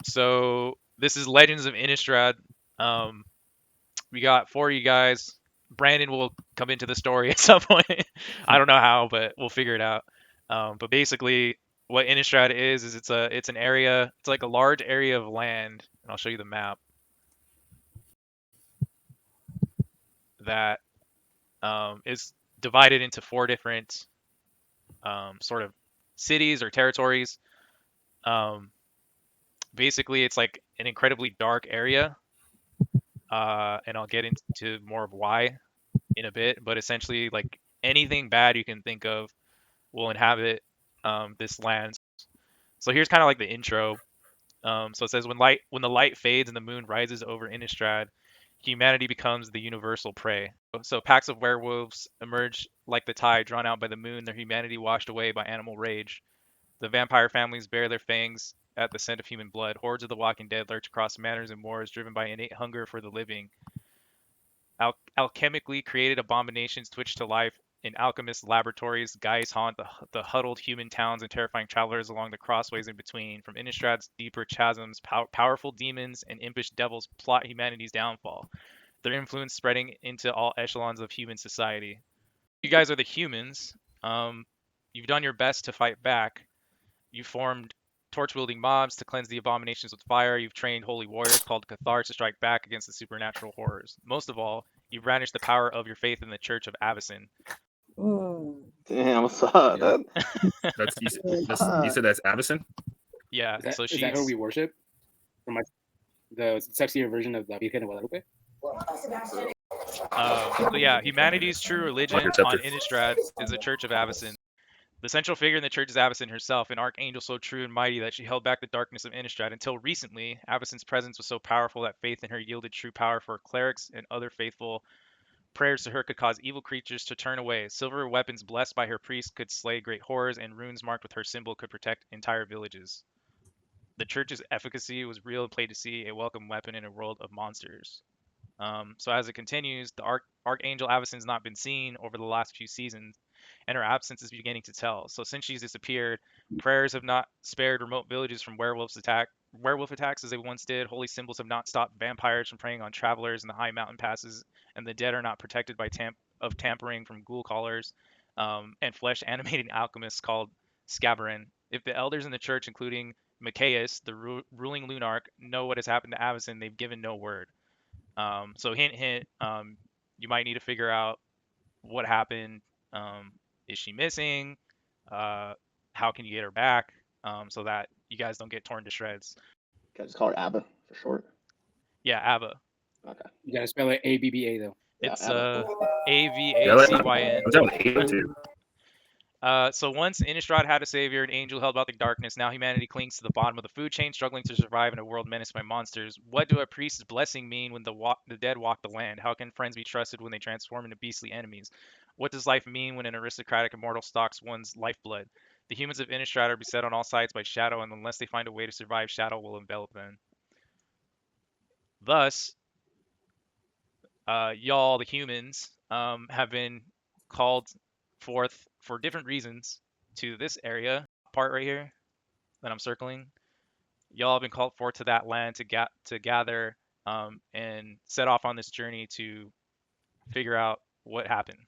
So this is Legends of Innistrad. Um, we got 4 of you guys. Brandon will come into the story at some point. I don't know how, but we'll figure it out. But basically, what Innistrad is it's an area. It's like a large area of land, and I'll show you the map that is divided into 4 different sort of cities or territories. Um, Basically, it's like an incredibly dark area, and I'll get into more of why in a bit. But essentially, like anything bad you can think of will inhabit this land. So here's kind of like the intro. So it says when the light fades and the moon rises over Innistrad, humanity becomes the universal prey. So packs of werewolves emerge like the tide drawn out by the moon, their humanity washed away by animal rage. The vampire families bare their fangs at the scent of human blood. Hordes of the walking dead lurch across manors and moors, driven by innate hunger for the living. Alchemically created abominations twitch to life in alchemist laboratories. Guys haunt the huddled human towns and terrifying travelers along the crossways in between. From Innistrad's deeper chasms, powerful demons and impish devils plot humanity's downfall, their influence spreading into all echelons of human society. You guys are the humans. You've done your best to fight back. You formed torch-wielding mobs to cleanse the abominations with fire. You've trained holy warriors called Cathars to strike back against the supernatural horrors. Most of all, you've brandished the power of your faith in the Church of Avacyn. Damn, what's up? Yeah. That's you said that's Avacyn? Yeah, Is so that she's who we worship? From the sexier version of La Virgen de Guadalupe? so yeah, humanity's true religion on Innistrad is the Church of Avacyn. The central figure in the church is Avacyn herself, an archangel so true and mighty that she held back the darkness of Innistrad. Until recently, Avacyn's presence was so powerful that faith in her yielded true power for clerics and other faithful. Prayers to her could cause evil creatures to turn away. Silver weapons blessed by her priests could slay great horrors, and runes marked with her symbol could protect entire villages. The church's efficacy was real and played to see, a welcome weapon in a world of monsters. So as it continues, the Archangel Avacyn's not been seen over the last few seasons, and her absence is beginning to tell. So since she's disappeared, prayers have not spared remote villages from werewolf attacks as they once did. Holy symbols have not stopped vampires from preying on travelers in the high mountain passes, and the dead are not protected by tampering from ghoul callers and flesh animating alchemists called Scabarin. If the elders in the church, including Macias, the ruling Lunarch, know what has happened to Avacyn, they've given no word. So hint, hint. You might need to figure out what happened. Is she missing? How can you get her back? So that you guys don't get torn to shreds. Can I just call her Abba for short? Yeah, Abba. Okay. You gotta spell it ABBA though. Yeah, It's Abba. Avacyn. I'm down with Halo too. So once Innistrad had a savior, an angel held out the darkness. Now humanity clings to the bottom of the food chain, struggling to survive in a world menaced by monsters. What do a priest's blessing mean when the dead walk the land? How can friends be trusted when they transform into beastly enemies? What does life mean when an aristocratic immortal stalks one's lifeblood? The humans of Innistrad are beset on all sides by shadow, and unless they find a way to survive, shadow will envelop them. Thus, y'all, the humans, have been called forth for different reasons to this area part right here that I'm circling. Y'all have been called forth to that land to gather and set off on this journey to figure out what happened.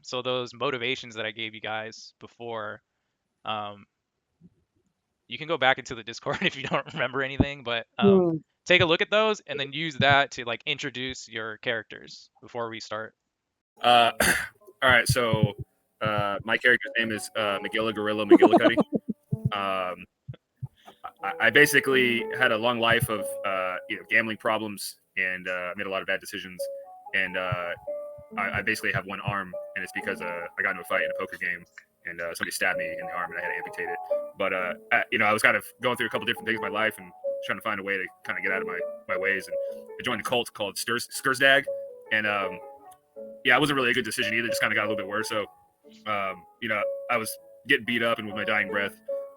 So those motivations that I gave you guys before, you can go back into the Discord if you don't remember anything, but take a look at those and then use that to like introduce your characters before we start. All right, so my character's name is McGilla Gorilla McGillicuddy. I basically had a long life of gambling problems and made a lot of bad decisions. And I basically have one arm, and it's because I got into a fight in a poker game, and somebody stabbed me in the arm, and I had to amputate it. But I was kind of going through a couple different things in my life and trying to find a way to kind of get out of my ways. And I joined a cult called Skursdag, and it wasn't really a good decision either. Just kind of got a little bit worse. So I was getting beat up, and with my dying breath,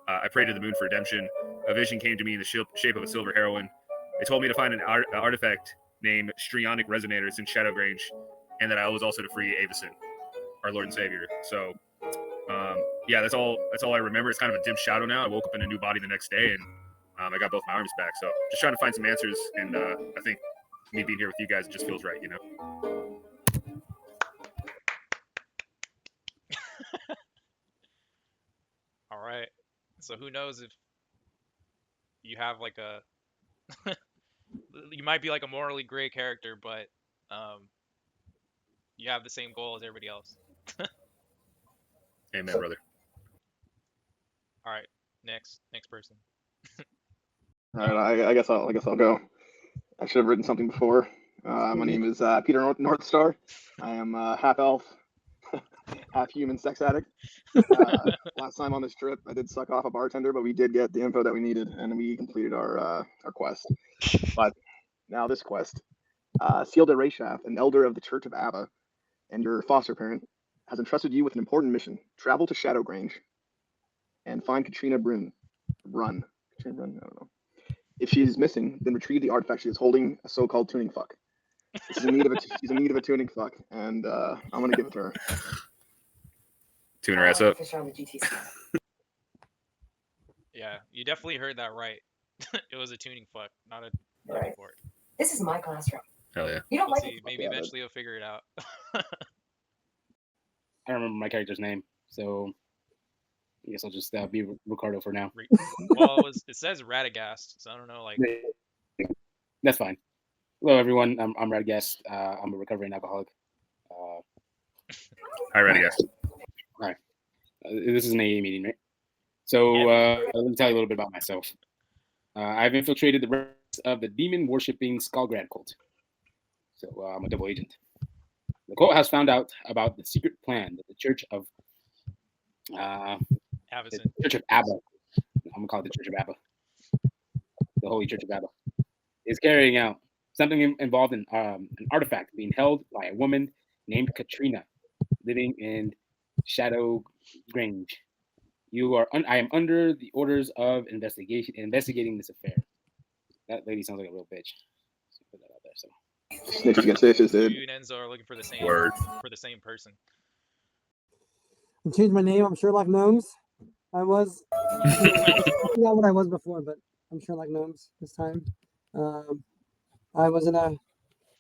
I prayed to the moon for redemption. A vision came to me in the shape of a silver heroine. They told me to find an artifact named Strionic Resonators in Shadowgrange, and that I was also to free Avacyn, our Lord and Savior. So, that's all I remember. It's kind of a dim shadow now. I woke up in a new body the next day, and I got both my arms back. So just trying to find some answers, and I think me being here with you guys just feels right, you know. All right. So who knows if you have like a you might be like a morally gray character, but you have the same goal as everybody else. Amen, brother. All right. Next person. All right, I guess I'll go. I should have written something before. My name is Peter Northstar. I am half elf, half human sex addict. Last time on this trip, I did suck off a bartender, but we did get the info that we needed, and we completed our quest. But now this quest, Seal de Reshaft, an elder of the Church of Abba, and your foster parent, has entrusted you with an important mission. Travel to Shadowgrange and find Katrina Brun. Katrina Brun? I don't know. If she's missing, then retrieve the artifact she is holding, a so-called tuning fuck. She's in need of a tuning fuck, and I'm gonna give it to her. Tune her ass up. Yeah, you definitely heard that right. It was a tuning fuck, not a Right. fort. This is my classroom. Hell yeah. You don't We'll like see. it? Maybe Yeah, eventually you'll figure it out. I don't remember my character's name, so I guess I'll just be Ricardo for now. Well, it says Radagast, so I don't know. Like, That's fine. Hello, everyone. I'm Radagast. I'm a recovering alcoholic. Hi, ready, guys. This is an AA meeting, right? So let me tell you a little bit about myself. I've infiltrated the ranks of the demon-worshipping Skullgrad cult. So I'm a double agent. The cult has found out about the secret plan that the Church of Avison. the Church of Abba. I'm gonna call it the Church of Abba. The Holy Church of Abba is carrying out something involved in an artifact being held by a woman named Katrina, living in Shadow Grange. I am under the orders of investigating this affair. That lady sounds like a real bitch. So put that out there. So Snitches get stitches, So dude. you and Enzo are looking for the same Word. person. I changed my name. I'm Sherlock Gnomes. I was I forgot what I was before, but I'm Sherlock Gnomes this time. I was in a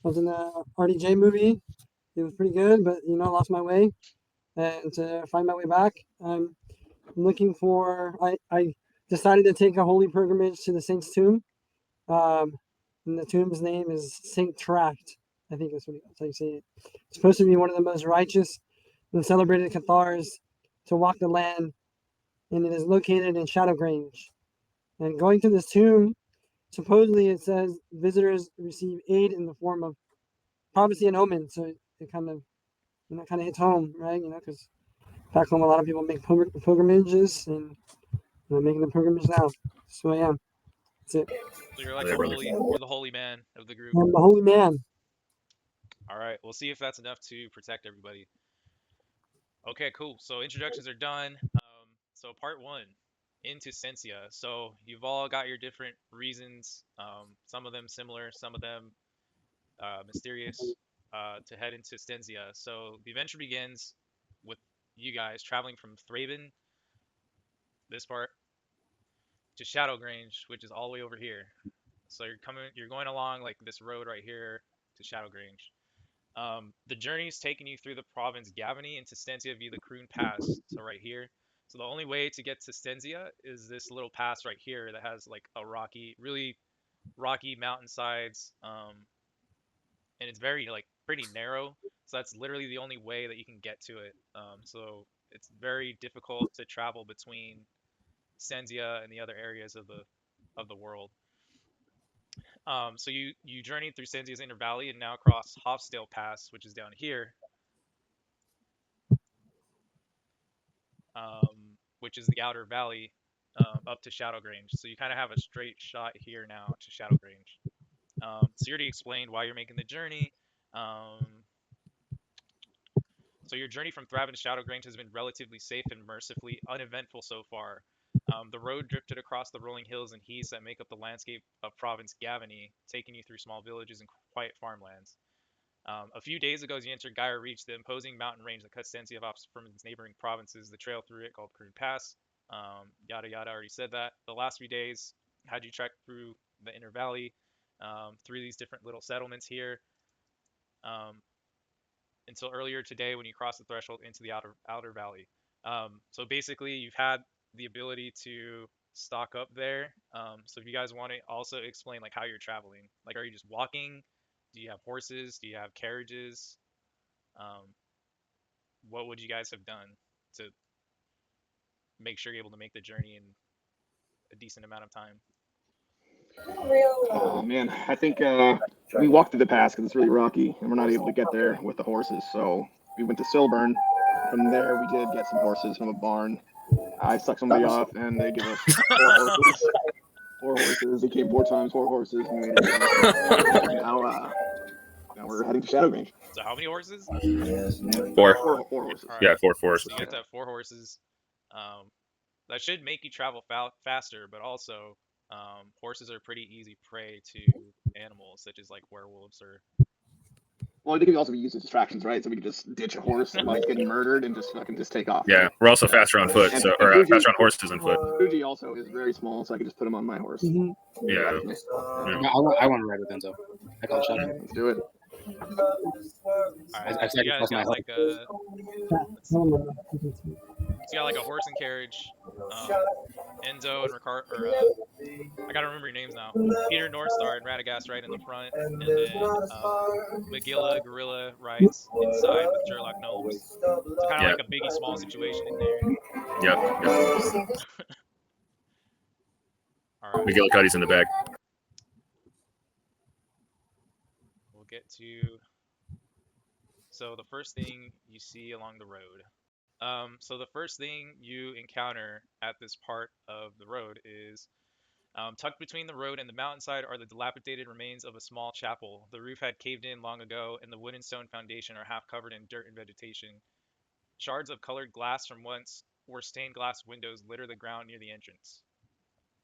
RDJ movie. It was pretty good, but lost my way. And to find my way back, I'm looking for. I decided to take a holy pilgrimage to the Saint's tomb. And the tomb's name is Saint Tract. I think that's how you say it. It's supposed to be one of the most righteous and celebrated Cathars to walk the land, and it is located in Shadowgrange. And going to this tomb, supposedly it says visitors receive aid in the form of prophecy and omen. So it kind of hits home, right? Because back home a lot of people make pilgrimages, and I'm making the pilgrimage now. So I am. That's it. So you're like Yeah, brother. you're the holy man of the group. I'm the holy man. All right, we'll see if that's enough to protect everybody. Okay, cool. So introductions are done. So part one, into Sensia. So you've all got your different reasons. Some of them similar, some of them mysterious. To head into Stensia. So the adventure begins with you guys traveling from Thraben, this part, to Shadowgrange, which is all the way over here. So you're going along like this road right here to Shadowgrange. The journey is taking you through the province Gavany into Stensia via the Kroon Pass. So right here. So the only way to get to Stensia is this little pass right here that has like a really rocky mountainsides. And it's very like pretty narrow. So that's literally the only way that you can get to it. So it's very difficult to travel between Stensia and the other areas of the world. So you journeyed through Stensia's inner valley and now cross Hofstale Pass, which is down here, which is the outer valley up to Shadowgrange. So you kind of have a straight shot here now to Shadowgrange. So you already explained why you're making the journey. So your journey from Thraben to Shadowgrange has been relatively safe and mercifully uneventful so far. The road drifted across the rolling hills and heaths that make up the landscape of Province Gavany, taking you through small villages and quiet farmlands. A few days ago, as you entered Gyre Reach, the imposing mountain range that cuts Stensia off from its neighboring provinces, the trail through it called Kroon Pass. Yada yada, already said that. The last few days had you trek through the inner valley, through these different little settlements here, um, until earlier today when you crossed the threshold into the outer valley. So basically, you've had the ability to stock up there. So if you guys want to also explain like how you're traveling, like are you just walking? Do you have horses? Do you have carriages? Um, what would you guys have done to make sure you're able to make the journey in a decent amount of time? Oh man, I think we walked through the pass because it's really rocky, and we're not able to get there with the horses. So we went to Silburn. From there, we did get some horses from a barn. I sucked somebody off, and they give us 4 horses. 4 horses. They came 4 times, 4 horses, and we made it. Now we're heading to Shadowgrange. So how many horses? 4. 4 horses. All right. Yeah, 4 So horses. you get to have 4 horses. That should make you travel faster, but also horses are pretty easy prey to animals such as like werewolves or. Well, they can also be used as distractions, right? So we can just ditch a horse while he's getting murdered and just take off. Yeah, right? we're also faster on foot, And- so and or Fuji- faster on horses than foot. Fuji also is very small, so I can just put him on my horse. Mhm. Yeah. Ride with me. I want to ride with Enzo. I call it shot. Let's do it. All right. I So you guys sacrificed my got like a. No, no, no, you can see. So you got like a horse and carriage. Enzo and Ricardo, or I gotta remember your names now. Peter Northstar and Radagast right in the front, and then Magilla Gorilla rides inside with Sherlock Gnomes. It's kind of like a Biggie Small situation in there. Yep. All right, McGillicuddy's in the back. we'll get to. So the first thing you see along the road. So the first thing you encounter at this part of the road is tucked between the road and the mountainside are the dilapidated remains of a small chapel. The roof had caved in long ago, and the wood and stone foundation are half covered in dirt and vegetation. Shards of colored glass from once were stained glass windows litter the ground near the entrance.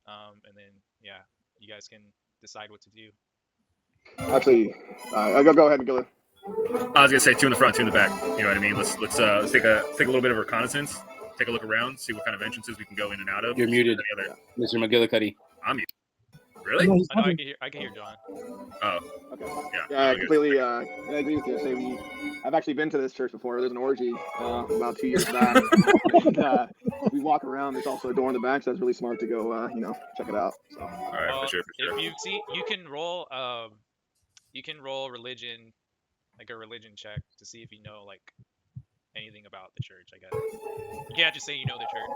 And then, yeah, you guys can decide what to do. Actually, I'll go ahead, McGilla. I was gonna say 2 in the front, 2 in the back. You know what I mean? Let's take a little bit of reconnaissance, take a look around, see what kind of entrances we can go in and out of. You're muted, Mr. McGillicuddy. I'm muted. Really? No, he's I know talking. I can hear John. Oh, Okay. yeah. Yeah, I completely I agree with you. Say I've actually been to this church before. There's an orgy about 2 years back. And, we walk around. There's also a door in the back, so that's really smart to go, check it out. So. All right, Well, for sure. if you see, you can roll religion, like a religion check to see if you know like anything about the church. I guess you can't just say you know the church.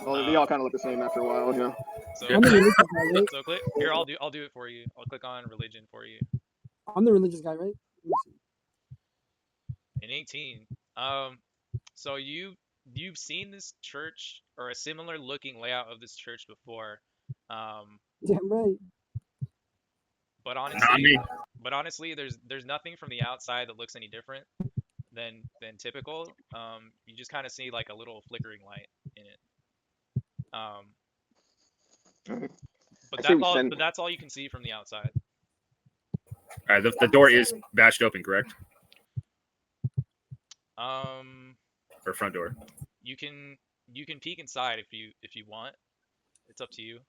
Well, they all kind of look the same after a while, you know. So, I'm the religious guy, right? so click here. I'll do it for you. I'll click on religion for you. I'm the religious guy, right? Let me see. In 18. So you've seen this church or a similar looking layout of this church before. Yeah, right. But Not honestly, me. there's nothing from the outside that looks any different than typical. You just kind of see like a little flickering light in it. But that's all you can see from the outside. All right, the door is bashed open, correct? Or front door. You can peek inside if you want. It's up to you.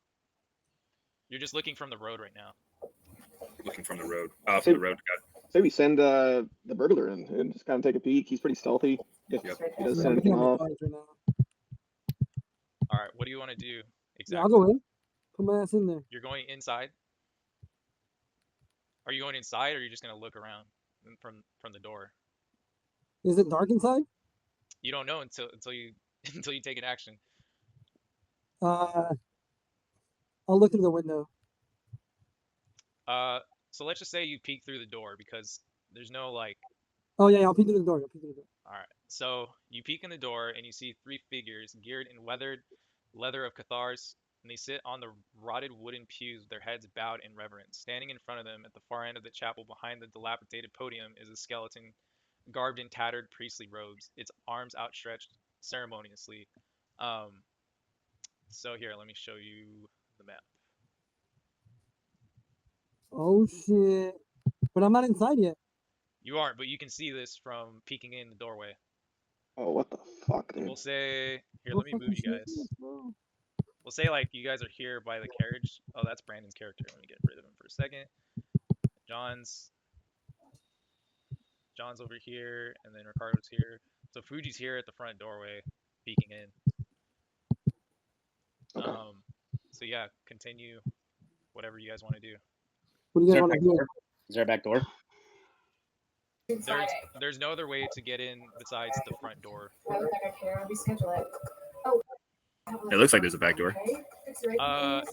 You're just looking from the road right now. Looking from the road. From the road. Say we send the burglar in and just kind of take a peek. He's pretty stealthy. If he does Yeah, send I'm anything looking at my off. cards right now. All right. What do you want to do exactly? Yeah, I'll go in. Put my ass in there. You're going inside. Are you going inside, or are you just gonna look around from the door? Is it dark inside? You don't know until you until you take an action. I'll look through the window. So let's just say you peek through the door because there's no like. Oh yeah, I'll peek through the door. All right. So you peek in the door and you see 3 figures geared in weathered leather of Cathars, and they sit on the rotted wooden pews with their heads bowed in reverence. Standing in front of them at the far end of the chapel behind the dilapidated podium is a skeleton garbed in tattered priestly robes, its arms outstretched ceremoniously. So here, let me show you the map. Oh shit! But I'm not inside yet. You aren't, but you can see this from peeking in the doorway. Oh, what the fuck, dude? We'll say here. No Let me move fucking you shit, guys. bro. we'll say like you guys are here by the carriage. Oh, that's Brandon's character. Let me get rid of him for a second. John's over here, and then Ricardo's here. So Fuji's here at the front doorway, peeking in. Okay. So yeah, continue whatever you guys want to do. What do you Is guys there, a want back to do? door? Is there a back door? There's no other way to get in besides the front door. It looks like there's a back door.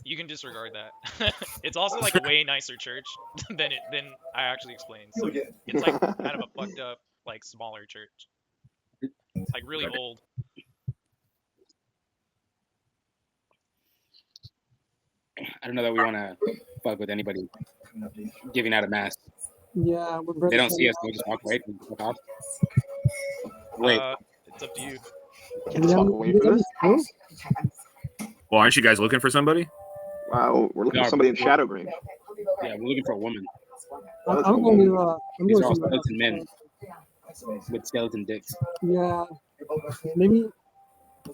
You can disregard that. It's also like a way nicer church than I actually explained. So it's like kind of a fucked up, like smaller church. It's like really Okay. old. I don't know that we want to fuck with anybody giving out a mass. Yeah, we're They don't see us. brothers. They just walk away and fuck off. Wait, It's up to you. Can't just walk away from this. Well, aren't you guys looking for somebody? Wow, we're looking No, for somebody in but- Shadow Green. yeah, we're looking for a woman. I'm going to. I'm These going are all to. skeleton men with skeleton dicks. Yeah, maybe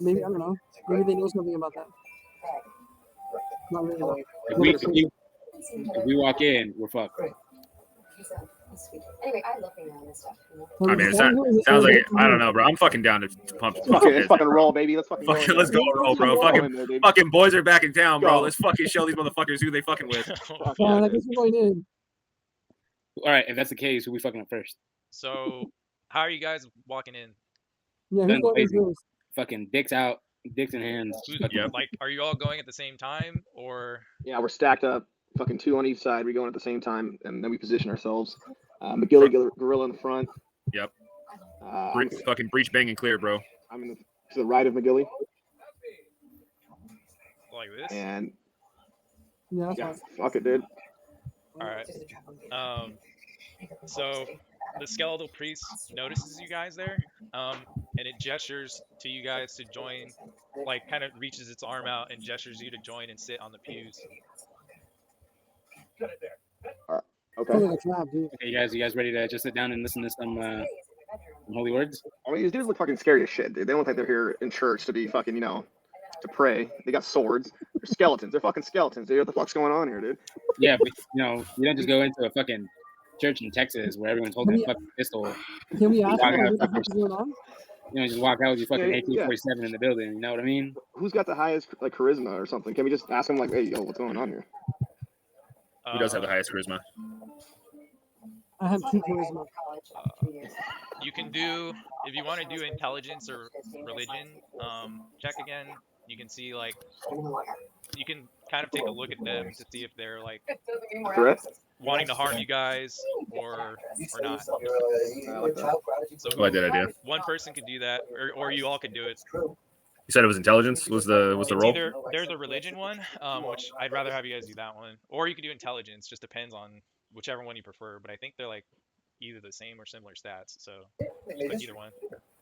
I don't know. Maybe they know something about that. Not really. Though. If we walk in, we're fucked. Anyway, I love being around this stuff. I mean, it sounds like I don't know, bro. I'm fucking down to pump. Okay, let's fucking roll, baby. Let's fucking Fucking, go. let's go roll, bro. Fucking boys are back in town, bro. Go. Let's fucking show these motherfuckers who they fucking with. Yeah, I guess we're going in. All right, if that's the case, who we fucking up first? So how are you guys walking in? Yeah, Done who's going in blazing. first? Fucking dicks out, dicks in hands. Yep. Like, are you all going at the same time, or Yeah, we're stacked up, fucking two on each side. We go in at the same time, and then we position ourselves. McGilly Gorilla in the front. Yep. I'm Fucking breach bang and clear, bro. to the right of McGilly, like this? and Yeah, that's yeah, fine. fuck it, dude. All right. So the skeletal priest notices you guys there, and it gestures to you guys to join, like kind of reaches its arm out and gestures you to join and sit on the pews. Okay. Sounds like a trap, dude. Okay, you guys ready to just sit down and listen to some holy words? I mean, these dudes look fucking scary as shit, dude. They don't look like they're here in church to be fucking, to pray. They got swords. They're skeletons. They're fucking skeletons, dude. What the fuck's going on here, dude? Yeah, but you don't just go into a fucking church in Texas where everyone's holding a fucking pistol. Can we ask Walk them out, what the fucking- fuck is going on? Just walk out with your fucking Yeah. AK-47 in the building. You know what I mean? Who's got the highest like charisma or something? Can we just ask them like, hey, yo, what's going on here? Who does have the highest charisma? I have 2 charisma. You can do, if you want to do intelligence or religion, check again. You can see like you can kind of take a look at them to see if they're like Threat? wanting to harm you guys or not. I like that. So I like that idea. one person could do that, or you all could do it. You said it was intelligence. Was the It's role? either there's a religion one, which I'd rather have you guys do that one, or you could do intelligence. Just depends on whichever one you prefer. But I think they're like either the same or similar stats. So just pick either one.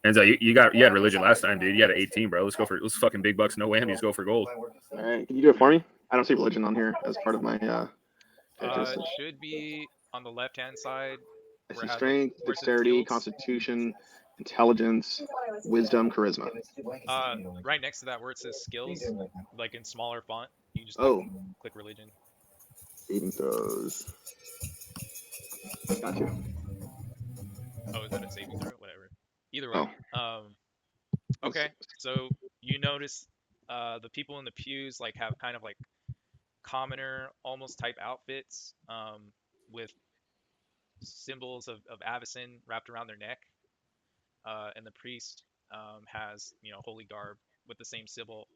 And so you had religion last time, dude. You had an 18, bro. Let's fucking big bucks, no whammies. Go for gold. All right, can you do it for me? I don't see religion on here as part of my It should be on the left-hand side. I where see it has strength, where it says dexterity, skills. constitution, intelligence, wisdom, charisma. Right next to that where it says skills, like in smaller font, you just Oh, click religion. saving throws. Got you. Oh, is that a saving throw? Whatever. Either way. Okay, so you notice the people in the pews like have kind of like commoner almost type outfits with symbols of Avacyn wrapped around their neck, and the priest has holy garb with the same symbol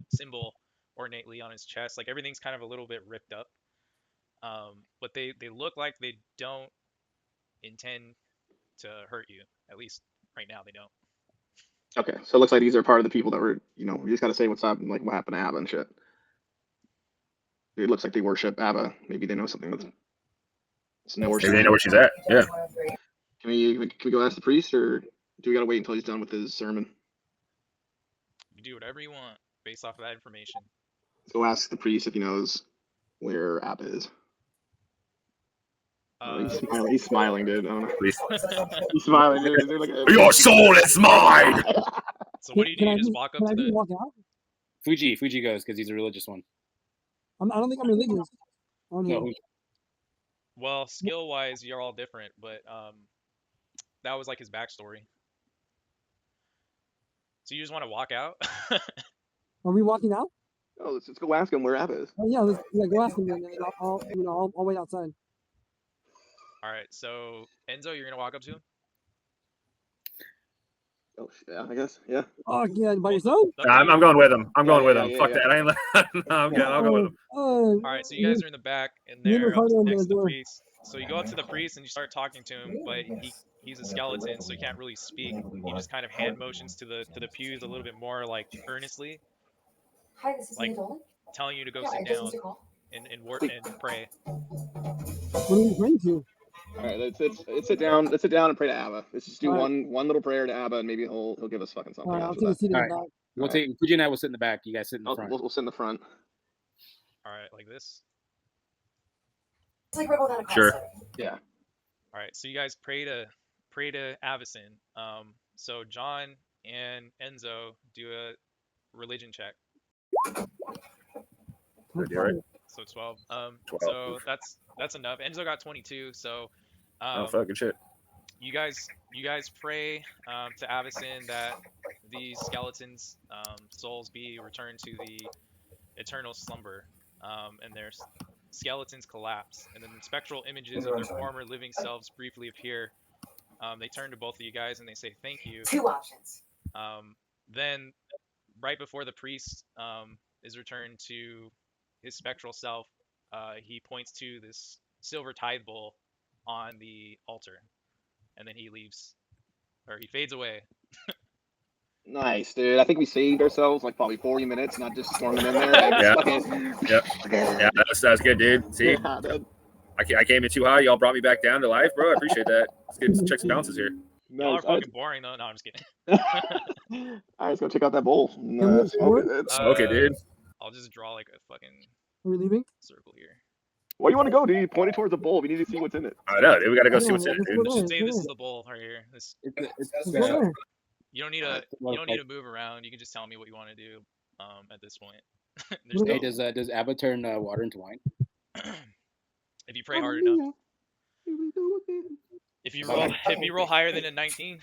ornately on his chest. Like everything's kind of a little bit ripped up, but they look like they don't intend to hurt you. At least right now they don't. Okay, so it looks like these are part of the people that were, we just gotta say what's up and like what happened to Abba and shit. It looks like they worship Abba. Maybe they know something that's know where Maybe they know where she's at. Yeah. Can we go ask the priest, or do we gotta wait until he's done with his sermon? You do whatever you want based off of that information. Let's go ask the priest if he knows where Abba is. He's smiling, dude. I don't know. Please. He's smiling, dude. Is there like Your soul is mine. So what do you do? Can I You just just- walk up can to I just the. walk out? Fuji goes because he's a religious one. I don't think I'm religious. On here. No, Well, skill-wise, you're all different, but that was like his backstory. So you just want to walk out? Are we walking out? Oh, let's go ask him where Abba is. Oh yeah, go ask him then, and then I'll wait outside. All right, so Enzo, you're gonna walk up to him. Oh, yeah, I guess. Yeah. Oh yeah, by yourself? I'm going with him. I'm going with yeah, him. yeah, Fuck yeah. that. I ain't. No, I'm good. I'll go with him. All All right, so you guys are in the back, and Me and they're Ricardo on the next to the door. priest. So you go up to the priest and you start talking to him, but he's a skeleton, so he can't really speak. He just kind of hand motions to the pews a little bit more like earnestly, Hi, this is like Nina Dolan. telling you to go Yeah, sit I just down missed your call. and work and pray. What are you praying to? All right, let's sit down. Let's sit down and pray to Abba. Let's just do All right. one little prayer to Abba, and maybe he'll give us fucking something All right, I'll after take a that. seat in the All right. back. we'll All right. take Fuji and I will sit in the back. You guys sit in the front. We'll sit in the front. All right, like this. It's like we're going on a class Sure. study. Yeah. All right, so you guys pray to Avicen. So John and Enzo do a religion check. Good, you all right? So 12. 12. So that's enough. Enzo got 22. So Oh, fucking shit. you guys pray to Avicen that these skeletons' souls be returned to the eternal slumber, and their skeletons collapse, and then the spectral images of their former living selves briefly appear. They turn to both of you guys and they say thank you. 2 options. Then, right before the priest is returned to his spectral self, he points to this silver tithe bowl on the altar, and then he leaves, or he fades away. Nice, dude. I think we saved ourselves like probably 40 minutes, not just storming in there. Like, Yeah. fucking... Yeah, that's good, dude. See, Yeah, dude. I came in too high. Y'all brought me back down to life, bro. I appreciate that. Let's get some checks and balances here. Y'all are Nice. All right, fucking boring though. No, I'm just kidding. all right, let's go check out that bowl. And, Can we smoke explore? it. Smoke it, dude. I'll just draw like a fucking Are we leaving? circle here. Where do you want to go, dude? You pointed towards the bowl. We need to see what's in it. I know, dude. We gotta go see Yeah, what's in it, let's dude. go Let's there. just say this is the bowl right here. This It's Let's go there. you don't need Alright, to move around. You can just tell me what you want to do. At this point, there's Okay. Hey, does Abba turn water into wine? if you pray hard enough. If you roll higher than a 19,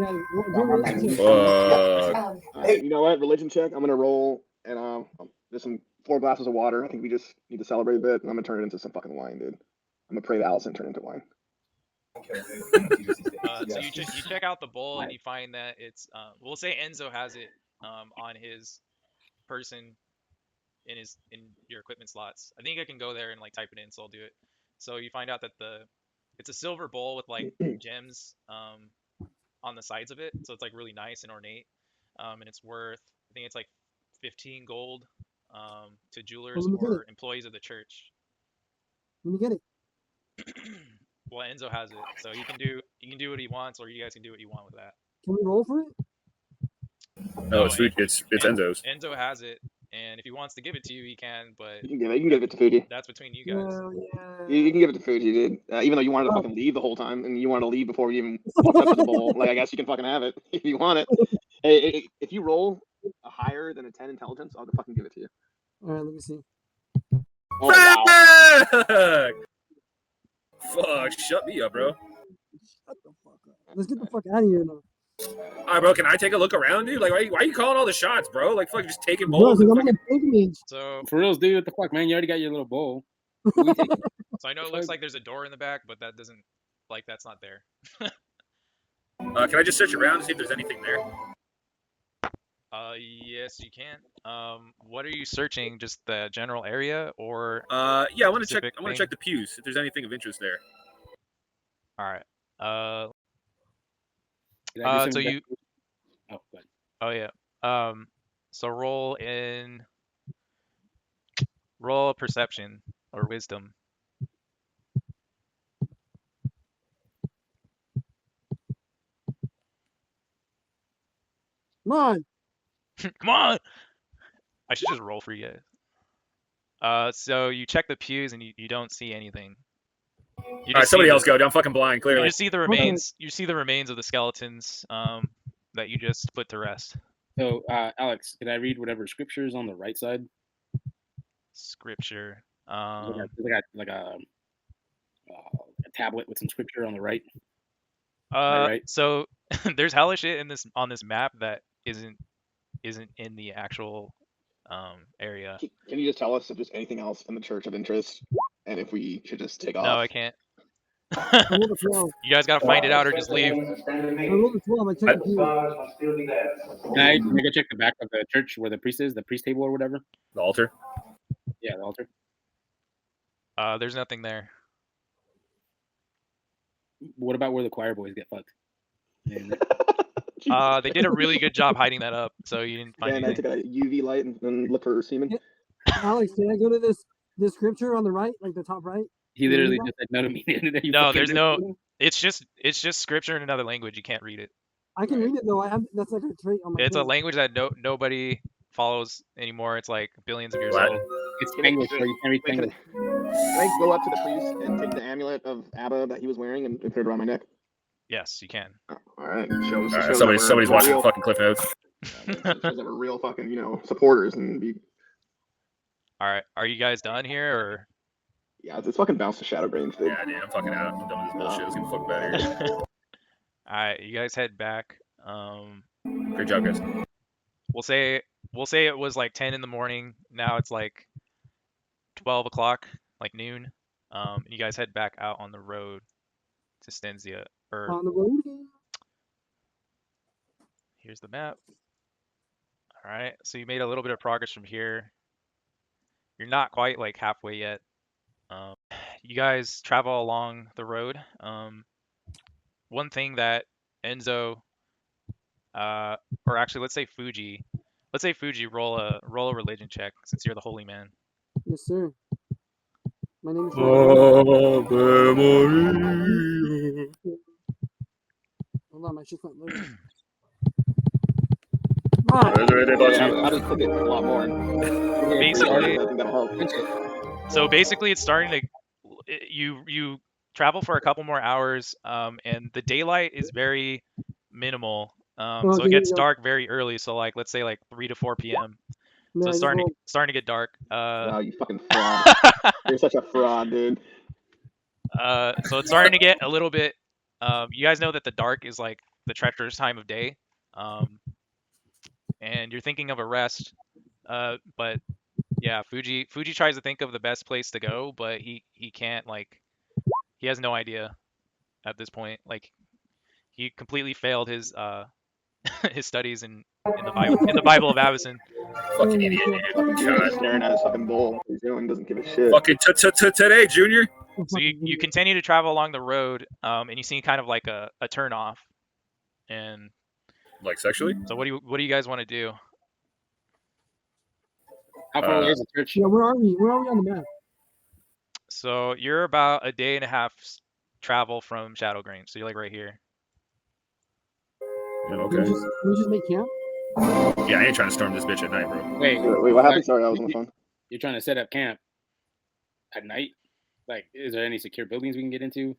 Yeah. What Fuck. You know what? Religion check. I'm gonna roll, and there's some 4 glasses of water. I think we just need to celebrate a bit, and I'm gonna turn it into some fucking wine, dude. I'm gonna pray to Allison turn it into wine. so you check out the bowl and you find that it's we'll say Enzo has it on his person in your equipment slots. I think I can go there and like type it in, so I'll do it. So you find out that it's a silver bowl with like gems on the sides of it, so it's like really nice and ornate, and it's worth, I think it's like 15 gold to jewelers Let me get or employees of the church. Let me get it. Well, Enzo has it, so he can do what he wants, or you guys can do what you want with that. Can we roll for it? No, it's food. It's Enzo's. Enzo has it, and if he wants to give it to you, he can, but You can give it to Fuji. that's between you guys. Hell yeah. You can give it to Fuji, dude. Even though you wanted to fucking leave the whole time, and you wanted to leave before we even walked up to the bowl. Like, I guess you can fucking have it if you want it. Hey, if you roll a higher than a 10 intelligence, I'll fucking give it to you. All right, let me see. Oh, wow. Fuck, shut me up, bro. Shut the fuck up. Let's get the fuck out of here now. All right, bro. Can I take a look around, dude? Like, why are you calling all the shots, bro? Like, fuck, just taking Bro, bowls. because And I'm fucking... like a pilgrimage. So For reals, dude. What the fuck, man? You already got your little bowl. What we taking? so I know it looks like there's a door in the back, but that doesn't, like, that's not there. Can I just search around and see if there's anything there? Yes, you can. What are you searching? Just the general area, or Yeah, I want to check. specific I want to thing? check the pews if there's anything of interest there. all right? Did I do So something you, Oh, go ahead. oh yeah. So roll perception or wisdom. Come on. Come on. I should just roll for you guys. So you check the pews and you don't see anything. You All right, just somebody see else go. I'm fucking blind. You Clearly. just see the remains. You see the remains of the skeletons that you just put to rest. So, Alex, could I read whatever scripture is on the right side? Scripture. Like a tablet with some scripture on the right. Right. So there's hella shit in this on this map that isn't in the actual area. Can you just tell us if there's anything else in the Church of Interest, and if we should just take off? No, I can't. I rolled a 12. You guys gotta find it out or just leave. I rolled a 12. I checked the pew. Can I go check the back of the church where the priest is, the priest table or whatever? The altar. Yeah, the altar. There's nothing there. What about where the choir boys get fucked? They did a really good job hiding that up, so you didn't find And I anything. took a UV light and look for semen. Alex, did I go to this scripture on the right, like the top right? He literally just said no to me. No, there's no. It's just scripture in another language. You can't read it. I can read it though. I have that's like a trait on my. It's a thing. language that nobody follows anymore. It's like billions of years What? old. It's English, so you can't read Wait, English. Can I go up to the priest and take the amulet of Abba that he was wearing and put it around my neck? Yes, you can. Oh, all right. Shows, All right, shows somebody's that we're watching real, fucking Cliff Notes. shows that we're real fucking supporters and All right, are you guys done here or? yeah, it's fucking bounce to Shadow Grange, dude. Yeah, dude, I'm fucking out. I'm done with this bullshit. Let's get the fuck out of here. All right, you guys head back. Great job, guys. We'll say it was like 10 in the morning. Now it's like 12 o'clock, like noon. And you guys head back out on the road to Stenzia. On the road. Here's the map. All right, so you made a little bit of progress from here. You're not quite like halfway yet. You guys travel along the road. One thing that Enzo, or actually let's say Fuji, roll a religion check since you're the holy man. Yes, sir. My name is. Hold on, my shit's not loading. Ah, I'll just click it a lot more. Basically, I think that'll help. So basically, it's starting to you travel for a couple more hours, and the daylight is very minimal. So okay, it gets here we go. dark very early. So like let's say like 3 to 4 p.m. Man, So I it's just rolled- starting to get dark. Wow, you fucking fraud. You're such a fraud, dude. So it's starting to get a little bit. You guys know that the dark is like the treacherous time of day, and you're thinking of a rest. But yeah, Fuji tries to think of the best place to go, but he can't, like, he has no idea at this point. Like, he completely failed his his studies in the Bible of Avicen. Fucking idiot, Fucking dude. dude, staring at his fucking bowl. What he's doing, doesn't give a shit. Fucking today, Junior. So you continue to travel along the road, and you see kind of like a turn off. And Like sexually? so what do you guys want to do? How far away is the church? Yeah, where are we? Where are we on the map? So you're about a day and a half travel from Shadow Grange. So you're like right here. Yeah, Can okay. we just make camp? Yeah, I ain't trying to storm this bitch at night, bro. Wait, Wait, what happened? Sorry, I was on the phone. you're trying to set up camp at night? Like, is there any secure buildings we can get into?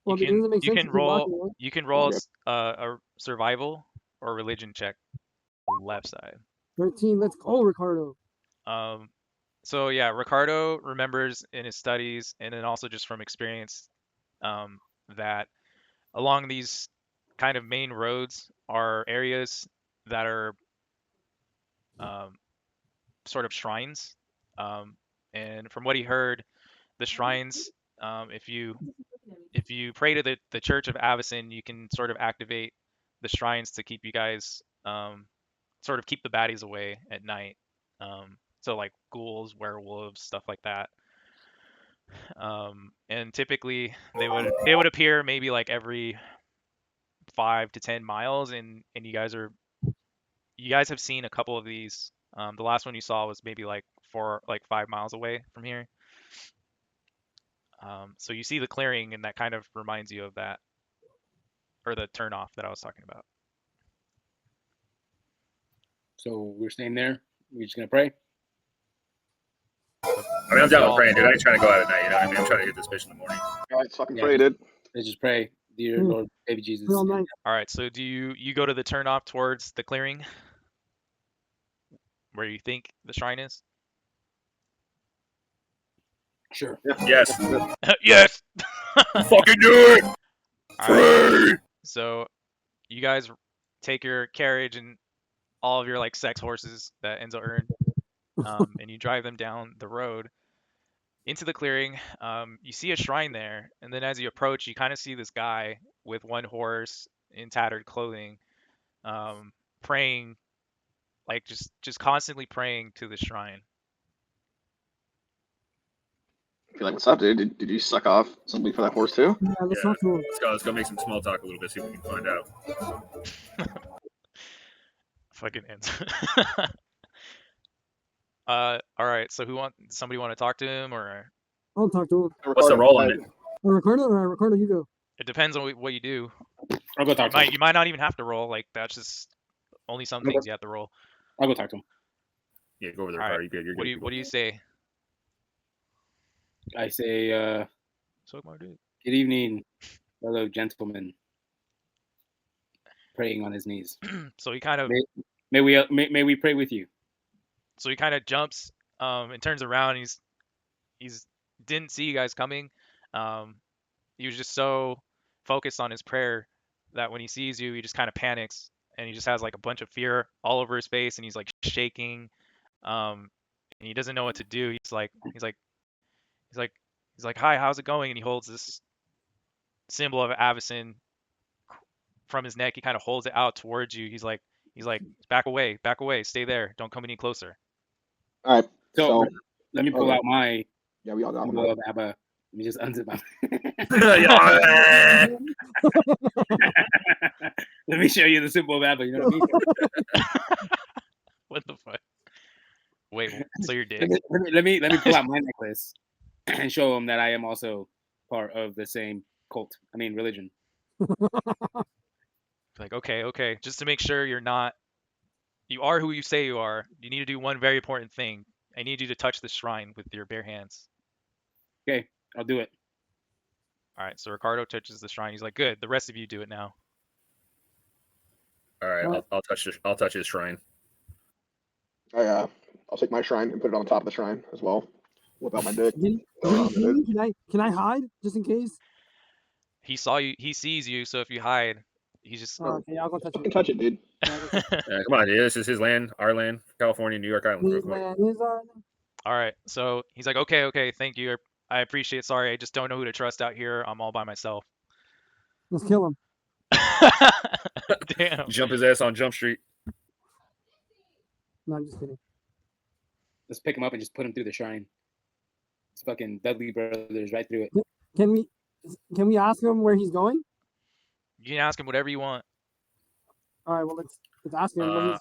Well, it doesn't make You sense can to keep walking, roll. right? You can roll a survival or religion check on the left side. 13. Let's go, Ricardo. So yeah, Ricardo remembers in his studies and then also just from experience that along these kind of main roads are areas that are sort of shrines. And from what he heard, the shrines, if you pray to the Church of Avicen, you can sort of activate the shrines to keep you guys sort of keep the baddies away at night. So like ghouls, werewolves, stuff like that. And typically they would appear maybe like every 5 to 10 miles, and you guys have seen a couple of these. The last one you saw was maybe like 5 miles away from here. So you see the clearing, and that kind of reminds you of that, or the turnoff that I was talking about. So we're staying there. We're just gonna pray. I mean, I'm down with praying, dude. I ain't trying to go out at night, you know what I mean? I'm trying to hit this bitch in the morning. All right, fucking Yeah. pray, dude. Let's just pray, dear Hmm. Lord, baby Jesus. We're all night. All right, so do you go to the turnoff towards the clearing? where you think the shrine is? Sure. Yes. Yes. Fucking do it. All right. Free. So you guys take your carriage and all of your like sex horses that Enzo earned, and you drive them down the road into the clearing. You see a shrine there, and then as you approach, you kind of see this guy with one horse in tattered clothing, praying, like just constantly praying to the shrine. You're like, what's up, dude? Did you suck off somebody for that horse too? Yeah, let's Yeah. talk to him. Let's go make some small talk a little bit. See what we can find out. Fucking ends. All right. So somebody want to talk to him, or I'll talk to him. What's the Ricardo, roll on I- it? Ricardo, you go. it depends on what you do. I'll go talk to him. You might not even have to roll. Like that's just only some Okay. things you have to roll. I'll go talk to him. Yeah, go over there, All Ricardo. right. You're good. What do you say? I say, Suck my dick. good evening, fellow gentlemen. Praying on his knees. So he kind of May we pray with you. jumps and turns around. And he's didn't see you guys coming. He was just so focused on his prayer that when he sees you, he just kind of panics and he just has like a bunch of fear all over his face and he's like shaking. And he doesn't know what to do. He's like, hi, how's it going? And he holds this symbol of Avacyn from his neck. He kind of holds it out towards you. He's like, back away, stay there, don't come any closer. All right. So, So let me pull okay. out my yeah, we all got symbol one. of Abba. Let me just unzip my. Let me show you the symbol of Abba. You know what I mean? What the fuck? Wait, so you're dick? Let me pull out my necklace and show him that I am also part of the same religion. Like, okay, just to make sure you are who you say you are, you need to do one very important thing. I need you to touch the shrine with your bare hands. Okay, I'll do it. All right, so Ricardo touches the shrine. He's like, good. The rest of you do it now. All right, I'll touch his shrine. I'll take my shrine and put it on top of the shrine as well. Whip out my dick. Can I hide just in case? He saw you. He sees you. So if you hide, he's just. Okay, I'll go touch Fucking it. touch it, dude. Come on, dude. This is his land, our land, California, New York Island. His land is our- All right. So he's like, okay, thank you. I appreciate it. Sorry, I just don't know who to trust out here. I'm all by myself. Let's kill him. Damn. Jump his ass on Jump Street. No, I'm just kidding. Let's pick him up and just put him through the shrine. It's fucking Dudley Brothers right through it. Can we ask him where he's going? You can ask him whatever you want. All right, well let's ask him. Where he's...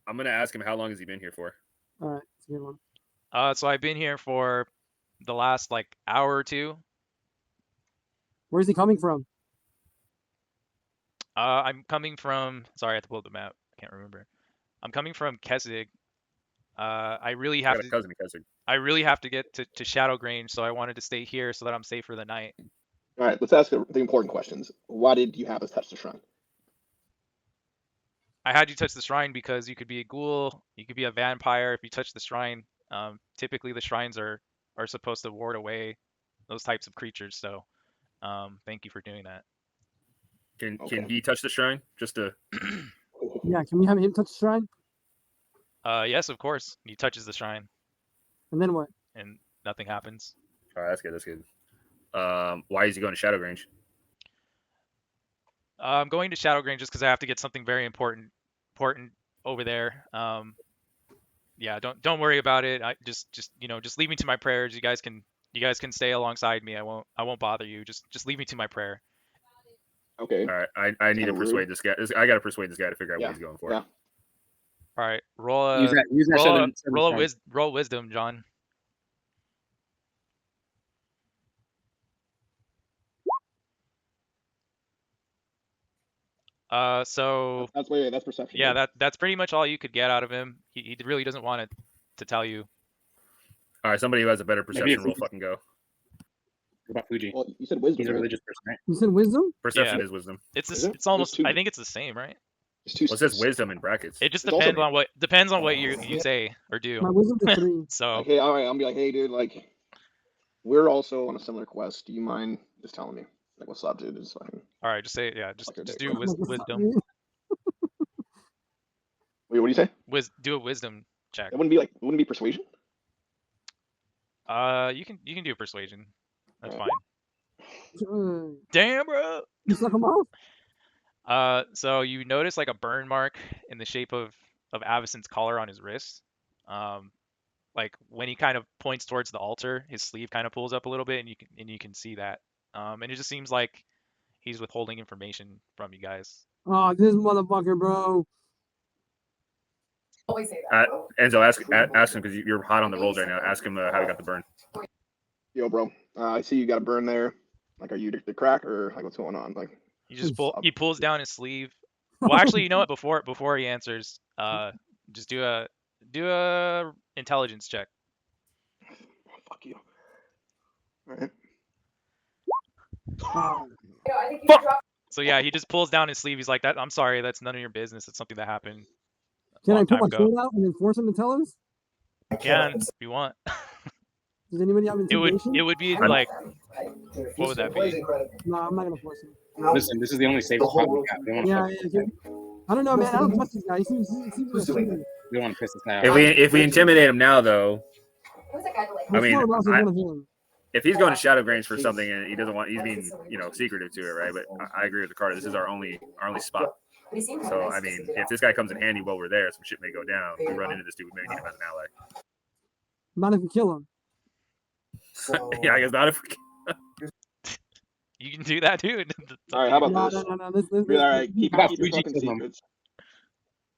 I'm gonna ask him how long has he been here for. All right, it's a good one. So I've been here for the last like hour or two. Where's he coming from? I'm coming from. Sorry, I have to pull up the map. I can't remember. I'm coming from Keswick. I really have I got a cousin in Keswick. I really have to get to Shadow Grange, so I wanted to stay here so that I'm safe for the night. All right, let's ask the important questions. Why did you have us touch the shrine? I had you touch the shrine because you could be a ghoul, you could be a vampire if you touch the shrine. Typically, the shrines are supposed to ward away those types of creatures. So, thank you for doing that. Can he touch the shrine? Just to. Yeah, can we have him touch the shrine? Yes, of course. He touches the shrine, And then what? and nothing happens. All right, that's good. That's good. Why is he going to Shadow Grange? I'm going to Shadow Grange just because I have to get something very important over there. Yeah, don't worry about it. I just leave me to my prayers. You guys can stay alongside me. I won't bother you. Just leave me to my prayer. Okay. All right, I need to persuade this guy. I got to persuade this guy to figure out Yeah, what he's going for. yeah. All right, roll Use that roll wisdom, John. So That's perception. yeah, that's pretty much all you could get out of him. He really doesn't want to tell you. All right, somebody who has a better perception it's- roll, fucking go. What about Fuji? Well, you said wisdom. He's a right? religious person, right? You said wisdom? Perception Yeah. is wisdom. It's Is it? it's almost. There's two. I think it's the same, right? It's two. Well, it says wisdom in brackets. It just It's also- depends on what you say or do. My wisdom's a 3. So Like, hey, all right, I'll be like, hey, dude, like, we're also on a similar quest. Do you mind just telling me, like, what's up, dude? Just fucking. all right, just say it. Yeah, just Okay, just dude. do wisdom. Wait, what do you say? Do a wisdom check. It wouldn't be persuasion. You can do persuasion. That's Alright. fine. Damn, bro. You suck him off? So you notice like a burn mark in the shape of Avacyn's collar on his wrist. Like when he kind of points towards the altar, his sleeve kind of pulls up a little bit, and you can see that. And it just seems like he's withholding information from you guys. Oh, this motherfucker, bro. Always say that. bro. Enzo, ask him because you're hot on the rolls right now. Ask him how he got the burn. Yo, bro. I see you got a burn there. Like, are you the crack or like what's going on? Like, He pulls down his sleeve. Well, actually, you know what? Before he answers, just do a intelligence check. fuck you. All right. Yo, I think you Fuck. dropped So yeah, he just pulls down his sleeve. He's like, "That I'm sorry, that's none of your business. It's something that happened Can I long put time my ago." sword out and then force him to tell us? Can if you want. Does anybody have intimidation? It would be I'm- like what would that be? No, I'm not gonna force him. Listen, this is the only safe spot we got. We don't Yeah, want yeah. I don't know, man. I don't trust this guy. He seems Who's like a doing shooter. to piss this guy If off. we intimidate him now, though, Who's that guy that like? I mean, Before Ross was I- one of him. if he's going to Shadow Grange for something and he doesn't want, he's being secretive to it, right? But I agree with the Carter. This is our only spot. But he seemed So nice I to mean, sit if down. this guy comes in handy while we're there, some shit may go down. We run into this dude, we may need him as an ally. Not if you kill him. Yeah, I guess not. If You can do that, dude. All right, how about No, this? no, no, no. This, All right, keep How about your Fuji fucking kills him? secrets.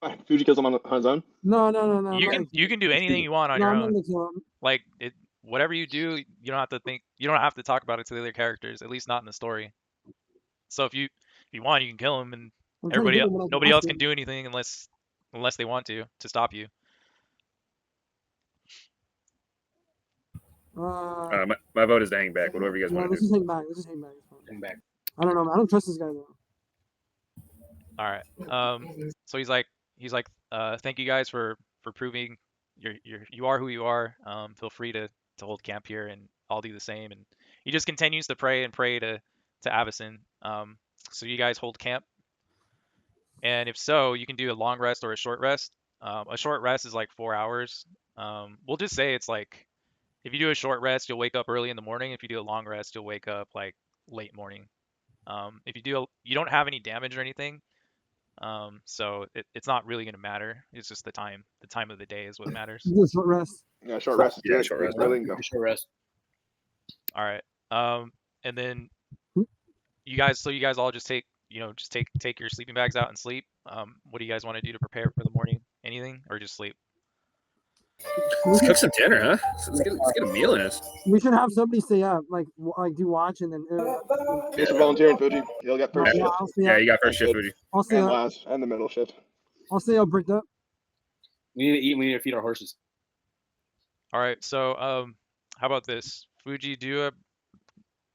All right, Fuji kills him on his own. no. I'm You not can gonna you kill can do anything you want on No, your I'm not own. gonna kill him. Like whatever you do, you don't have to think. You don't have to talk about it to the other characters. At least not in the story. So if you want, you can kill him, and I'm trying to everybody hit him when I nobody ask else him. can do anything unless they want to stop you. my vote is to hang back. Whatever you guys Yeah, want to let's do. just hang back. Let's just hang back. It's fine. Hang back. I don't know, man. I don't trust this guy though. All right. So he's like, thank you guys for proving you are who you are. Feel free to hold camp here, and I'll do the same. And he just continues to pray to Avacyn. So you guys hold camp, and if so, you can do a long rest or a short rest. A short rest is like 4 hours. We'll just say it's like if you do a short rest, you'll wake up early in the morning. If you do a long rest, you'll wake up like late morning. If you don't have any damage or anything. So it's not really gonna matter. It's just the time. The time of the day is what matters. Do a short rest. Yeah, short rest. Yeah, Good. short rest. Really go. Short rest. All right. And then Hmm? you guys all just take your sleeping bags out and sleep. What do you guys want to do to prepare for the morning? Anything or just sleep? Let's cook some dinner, huh? Let's get a meal in us. We should have somebody stay up, like do watch, and then. Thanks for volunteering, Fuji. You'll get first Yeah, shift I'll stay Yeah, up. you got first shift, Fuji. I'll stay and up. last and the middle shift. I'll stay up, bricked up. We need to eat. We need to feed our horses. All right. So how about this? Fuji,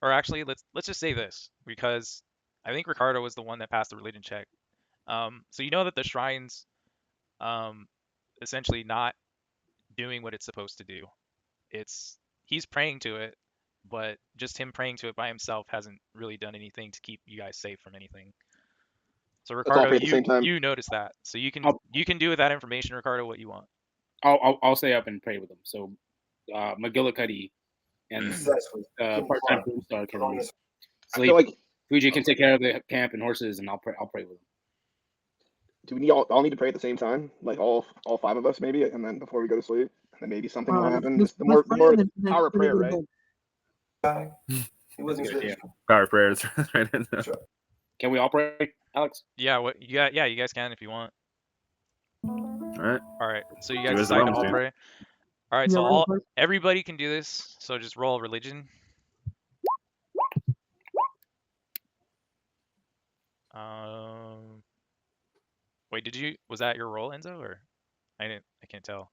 or actually let's just say this because I think Ricardo was the one that passed the religion check. So you know that the shrine's essentially not doing what it's supposed to do. He's praying to it, but just him praying to it by himself hasn't really done anything to keep you guys safe from anything. So all Ricardo, pray at the same time. you notice that, so you I'll- can do with that information, Ricardo, what you want. I'll stay up and pray with them. So, McGillicuddy and part-time food star can I sleep. feel like Fuji can take care of the camp and horses, and I'll pray with them. do we all need to pray at the same time? Like all 5 of us maybe, and then before we go to sleep, and then maybe something will happen. Let's- Just the more let's pray the and then power of we prayer, go to right? bed. It wasn't Good idea. Power of prayers. Right. Can we all pray, Alex? Yeah, you guys can if you want. All right. All right, so you Do guys as the decide to Romans all do. pray. All right, Yeah, so we're gonna pray. everybody can do this. So just roll religion. Wait, was that your roll, Enzo, or I can't tell.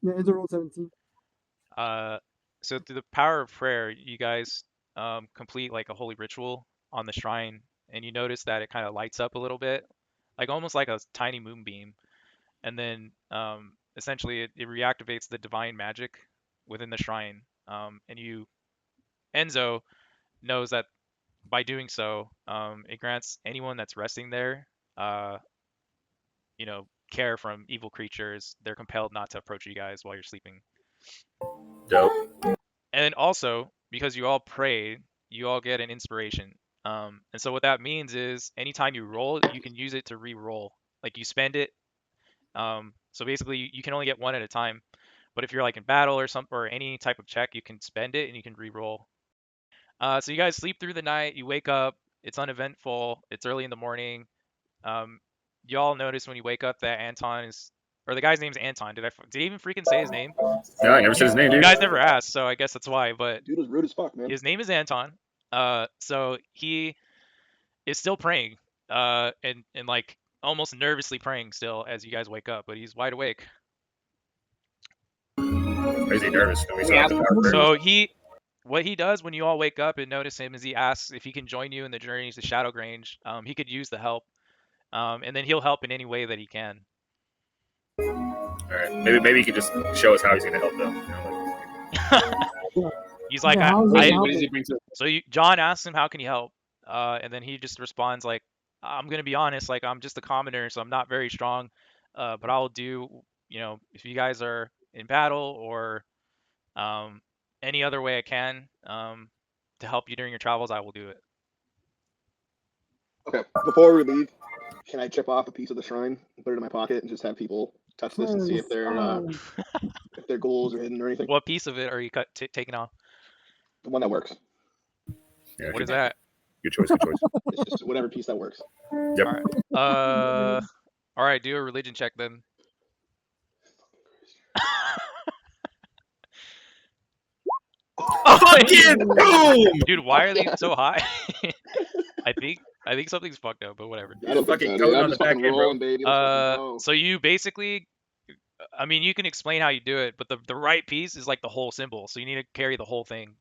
Yeah, it's a roll 17. So through the power of prayer, you guys complete like a holy ritual on the shrine, and you notice that it kind of lights up a little bit, like almost like a tiny moonbeam, and then essentially it reactivates the divine magic within the shrine. And Enzo knows that by doing so, it grants anyone that's resting there, uh, care from evil creatures. They're compelled not to approach you guys while you're sleeping. Dope. And also, because you all pray, you all get an inspiration. And so what that means is anytime you roll, you can use it to re-roll. Like you spend it. So basically, you can only get one at a time. But if you're like in battle or any type of check, you can spend it and you can re-roll. So you guys sleep through the night. You wake up. It's uneventful. It's early in the morning. Um, y'all notice when you wake up that or the guy's name's Anton. Did he even freaking say his name? No, I never said his name, You dude. guys never asked, so I guess that's why. But Dude was rude as fuck, man. his name is Anton. So he is still praying, and like almost nervously praying still as you guys wake up, but he's wide awake. Or is he nervous? No, he's Yeah, not the power So what he does when you all wake up and notice him is he asks if he can join you in the journey to Shadowgrange. He could use the help, and then he'll help in any way that he can. All right, maybe you can just show us how he's gonna help them. He's like, Yeah, how is it What does he helping? bring to? So John asks him, how can he help? And then he just responds like, I'm gonna be honest, like I'm just a commoner, so I'm not very strong, but I'll do, if you guys are in battle or any other way I can to help you during your travels, I will do it. Okay, before we leave, can I chip off a piece of the shrine and put it in my pocket and just have people touch this and see if their goals are hidden or anything? What piece of it are you taking off? The one that works. Yeah, What is that? Good choice. Good choice. It's just whatever piece that works. Yep. All right, do a religion check then. Oh, again! Boom! Dude, why are they so high? I think something's fucked up, but whatever. I don't think Fucking so, dude. code I'm on just the back fucking end, bro. rolling, baby. Let's fucking go. So you basically, I mean, you can explain how you do it, but the right piece is like the whole symbol, so you need to carry the whole thing.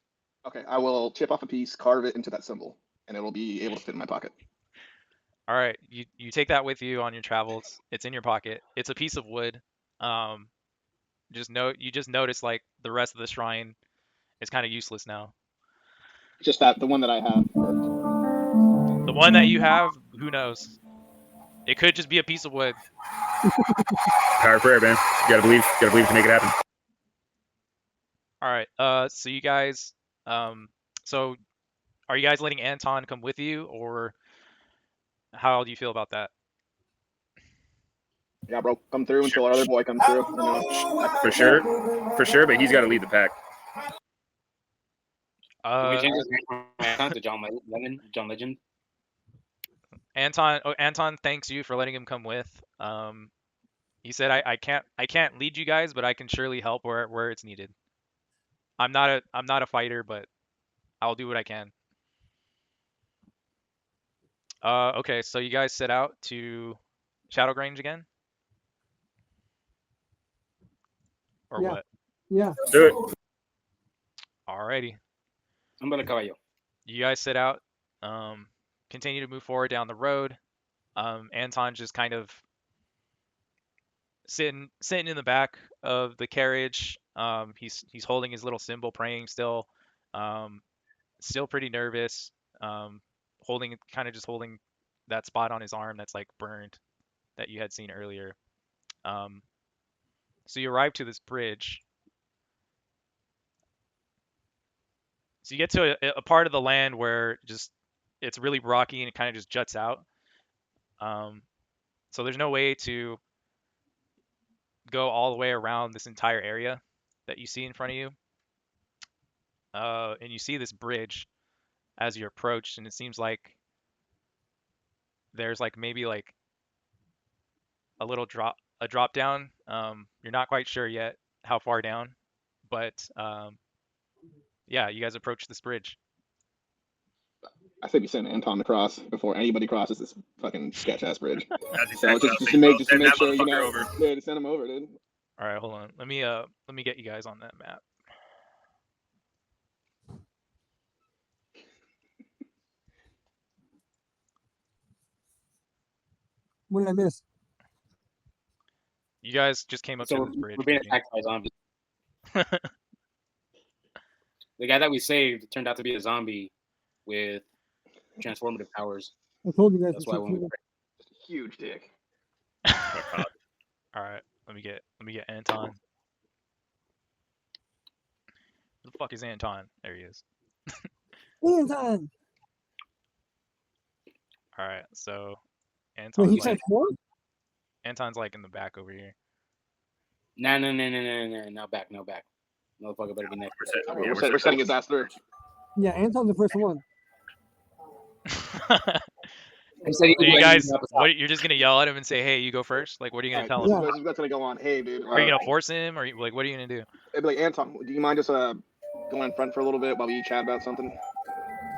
Okay, I will chip off a piece, carve it into that symbol, and it will be able to fit in my pocket. All right, you take that with you on your travels. It's in your pocket. It's a piece of wood. Um, you just notice like the rest of the shrine is kind of useless now. Just that the one that I have worked. The one that you have, who knows? It could just be a piece of wood. Power of prayer, man. You gotta believe to make it happen. All right. So you guys, so are you guys letting Anton come with you, or how do you feel about that? Yeah, bro, come through until our other boy comes through. You know, For sure. But he's got to lead the pack. Can we change his name from Anton to John Legend? John Legend. Anton thanks you for letting him come with. He said I can't lead you guys, but I can surely help where it's needed. I'm not a fighter, but I'll do what I can. Okay, so you guys set out to Shadowgrange again? Or Yeah. what? Yeah. Do it. Alrighty. I'm gonna caballo. You guys set out, continue to move forward down the road. Anton's just kind of sitting in the back of the carriage. He's holding his little symbol, praying still. Still pretty nervous. Holding that spot on his arm that's like burned that you had seen earlier. So you arrive to this bridge. So you get to a part of the land where it's really rocky and it kind of just juts out. So there's no way to go all the way around this entire area that you see in front of you. And you see this bridge as you approach, and it seems like there's like maybe like a drop down. You're not quite sure yet how far down, but yeah, you guys approach this bridge. I say we send Anton across before anybody crosses this fucking sketch ass bridge. That's So exactly just to make sure, you know, over. yeah, to send him over, dude. All right, hold on. Let me get you guys on that map. What did I miss? You guys just came up So to this bridge. we're being maybe. attacked by zombies. The guy that we saved turned out to be a zombie with transformative powers. I told you guys. That's to why keep when we moving. Huge dick. All right, let me get Anton. Where the fuck is Anton? There he is. Anton. All right, so Wait, Anton's he like transformed? Anton's like in the back over here. No, now back. Motherfucker better be next. We're setting his ass through. Yeah, Anton's the first one. He said he So would you do guys, anything to help us out. what you're just gonna yell at him and say, "Hey, you go first"? Like, what are you gonna tell him? This is gonna go on. Hey, dude. Are you gonna force him, or like, what are you gonna do? I'd be like, Anton, do you mind just going in front for a little bit while we chat about something?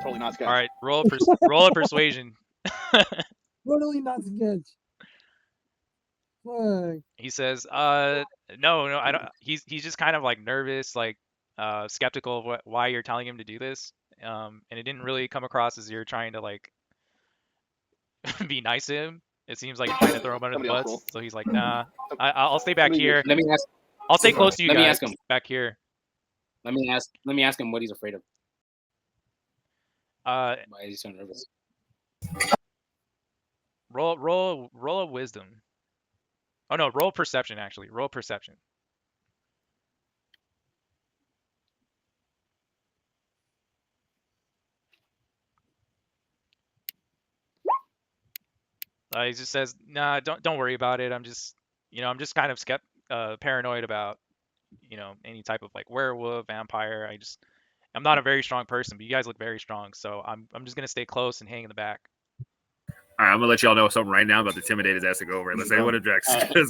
Totally not sketch. All right, roll a persuasion. Totally not sketch. Fuck. He says, no, I don't. He's just kind of like nervous, like skeptical of why you're telling him to do this. And it didn't really come across as you're trying to like be nice to him. It seems like you're trying to throw him under the Somebody else bus. roll. So he's like, nah, I'll stay back Somebody here. Let me ask. I'll stay close to you Let me guys ask him. back here. Let me ask him what he's afraid of. Why is he so nervous? roll a wisdom. Oh no, roll perception actually. Roll perception. He just says, "Nah, don't worry about it. I'm just kind of paranoid about, any type of like werewolf, vampire. I'm not a very strong person, but you guys look very strong, so I'm just gonna stay close and hang in the back." All right, I'm gonna let y'all know something right now about the intimidate his ass to go over it. Let's say what objects. Do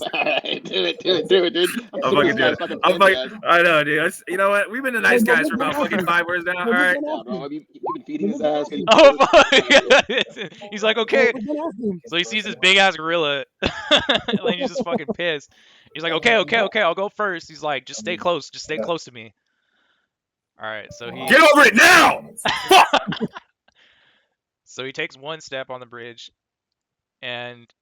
it, dude. I'm fucking doing it. I know, dude. You know what? We've been the nice guys for about fucking 5 words now. All right. Yeah, bro. You've been feeding his ass. Oh fuck! He's like, okay. So he sees this big ass gorilla, and he's just fucking pissed. He's like, okay, I'll go first. He's like, just stay close to me. All right, so he Get over it now. So he takes one step on the bridge, and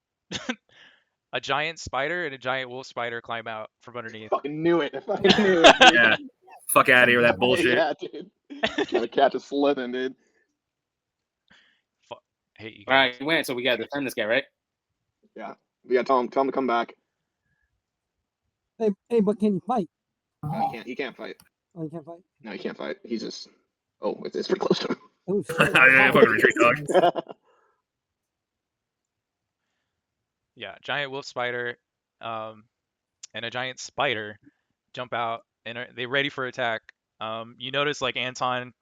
a giant spider and a giant wolf spider climb out from underneath. Fucking knew it. Dude. Yeah. Fuck out of here with that bullshit. Yeah, dude. Trying to catch a slithing, dude. Fuck. I hate you All guys. right, we went, so we gotta defend this guy, right? Yeah. Tell him to come back. Hey, but can you fight? He can't fight. Oh, you can't fight? No, he can't fight. He's just. Oh, it's pretty close to him. Oh, shit. Yeah, fucking retreat dog. Yeah, giant wolf spider, and a giant spider jump out, and they're ready for attack. You notice like Anton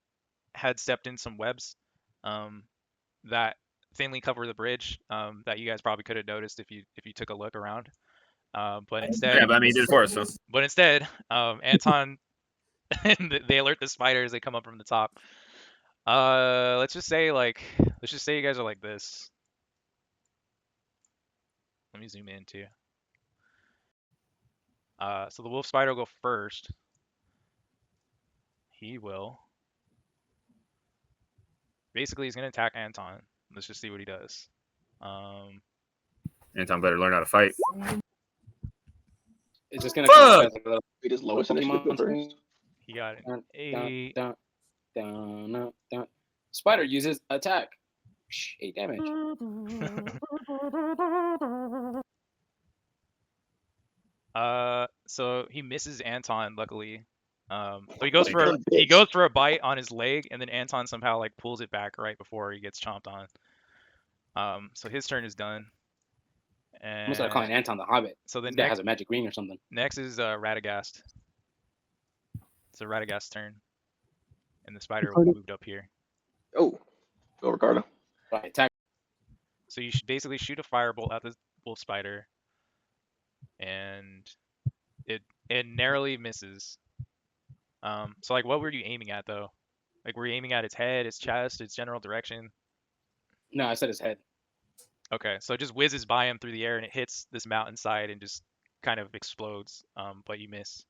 had stepped in some webs, that thinly cover the bridge, that you guys probably could have noticed if you took a look around. But instead, Yeah, but I mean, he did it for us, so. But instead, Anton, they alert the spider as they come up from the top. Let's just say you guys are like this. Let me zoom in too. So the wolf spider will go first. He will. Basically, he's gonna attack Anton. Let's just see what he does. Anton better learn how to fight. It's just gonna Fuck! He just lowest initiative first. He got an 8. Spider uses attack. 8 damage. So he misses Anton, luckily. So he goes for a bite on his leg, and then Anton somehow like pulls it back right before he gets chomped on. So his turn is done. And Almost like calling Anton the Hobbit. so then This guy has a magic ring or something. next is Radagast. It's Radagast's turn, and the spider will be moved up here. Oh, go Ricardo. Right, attack. So you should basically shoot a firebolt at the wolf spider, and it narrowly misses. So like, what were you aiming at though? Like, were you aiming at its head, its chest, its general direction? No, I said his head. Okay, so it just whizzes by him through the air and it hits this mountainside and just kind of explodes. But you miss.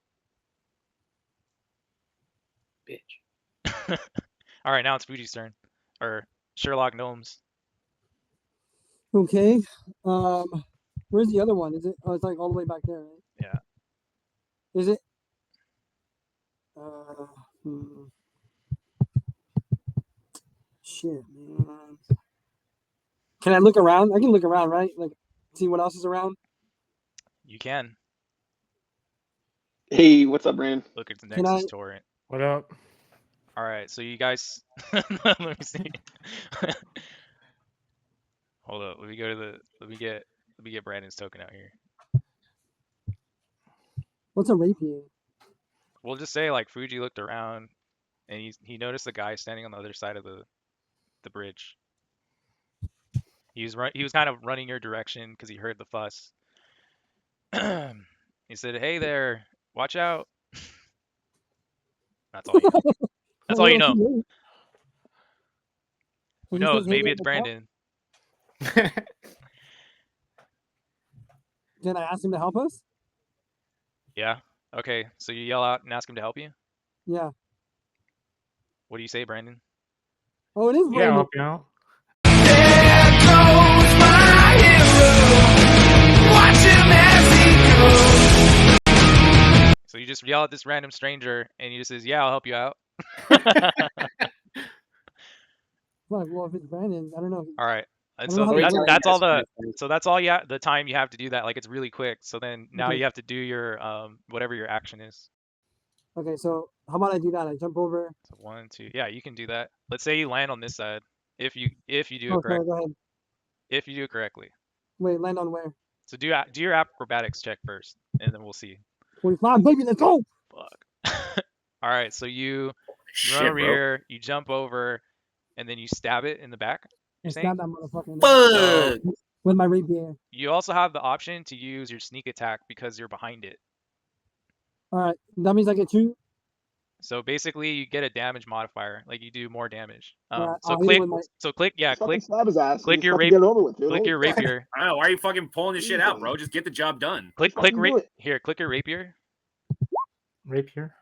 Bitch. All right, now it's Fuji's turn, or Sherlock Gnomes. Okay. Where's the other one? Is it? Oh, it's like all the way back there, right? Yeah. Is it? Uh, hmm. Shit, man. Can I look around? I can look around, right? Like, see what else is around. You can Hey, what's up, Brandon? look at the Can Nexus I? torrent. What up? All right, so you guys, let me see. Hold up, let me go to the. Let me get Brandon's token out here. What's a rapier? We'll just say like Fuji looked around and he noticed the guy standing on the other side of the bridge. He was kind of running your direction because he heard the fuss. He said, "Hey there, watch out." That's all you know. That's all you know. Who He says, knows? "Hey, Maybe there, it's watch out." Brandon. Can I ask him to help us? Yeah. Okay. So you yell out and ask him to help you. Yeah. What do you say, Brandon? Oh, it is Yeah, I'll Brandon. help you out. So you just yell at this random stranger and he just says, "Yeah, I'll help you out." Fuck, well, if it's Brandon, I don't know. All right. And I don't know so how Wait, to that's do it. that's all that's the fine. so that's all the time you have to do that. Like it's really quick. So then now Okay. you have to do your whatever your action is. Okay, so how about I do that? I jump over. So 1, 2. Yeah, you can do that. Let's say you land on this side. If you do Oh, it correct. sorry, go ahead. If you do it correctly. Wait, land on where? So do your acrobatics check first and then we'll see. 45, baby, let's go! Fuck. All right, so you run Shit, over bro. here, you jump over, and then you stab it in the back. You're And saying? stab that motherfucker in the So Fuck. with my rapier. you also have the option to use your sneak attack because you're behind it. Alright, that means I get 2. So basically, you get a damage modifier, like you do more damage. Alright, So I'll hit it click, with my. yeah, Just fucking stab his ass and click just your fucking rape, get it over with, dude. click Holy your crap. rapier, I don't know. Why are you fucking pulling this shit out, Jesus. bro? Just get the job done. click Fucking do it. here, click your rapier. Rapier.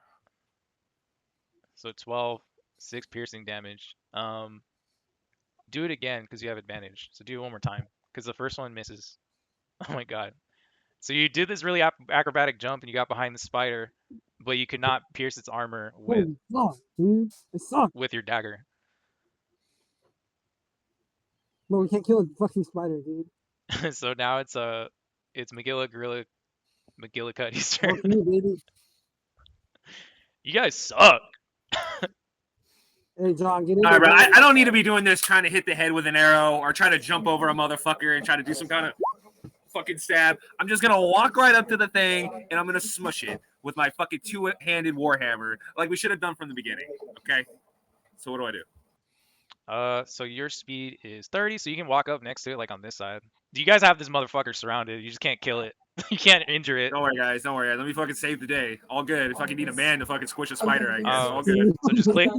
So 12, 6 piercing damage. Do it again because you have advantage. So do it one more time because the first one misses. Oh my god. So you did this really acrobatic jump and you got behind the spider, but you could not pierce its armor Holy fuck, dude. It sucks. with your dagger. But we can't kill a fucking spider, dude. So now it's McGillicuddy's Fuck turn. you, baby. You guys suck. Hey, John, get in All there. right, bro. Bro. I don't need to be doing this trying to hit the head with an arrow or try to jump over a motherfucker and try to do some kind of fucking stab. I'm just going to walk right up to the thing and I'm going to smush it with my fucking two-handed warhammer like we should have done from the beginning. Okay? So what do I do? So your speed is 30, so you can walk up next to it, like on this side. You guys have this motherfucker surrounded. You just can't kill it. You can't injure it. Don't worry, guys. Don't worry. Let me fucking save the day. All good. If I can need a man to fucking squish a spider, I guess. All good. So just click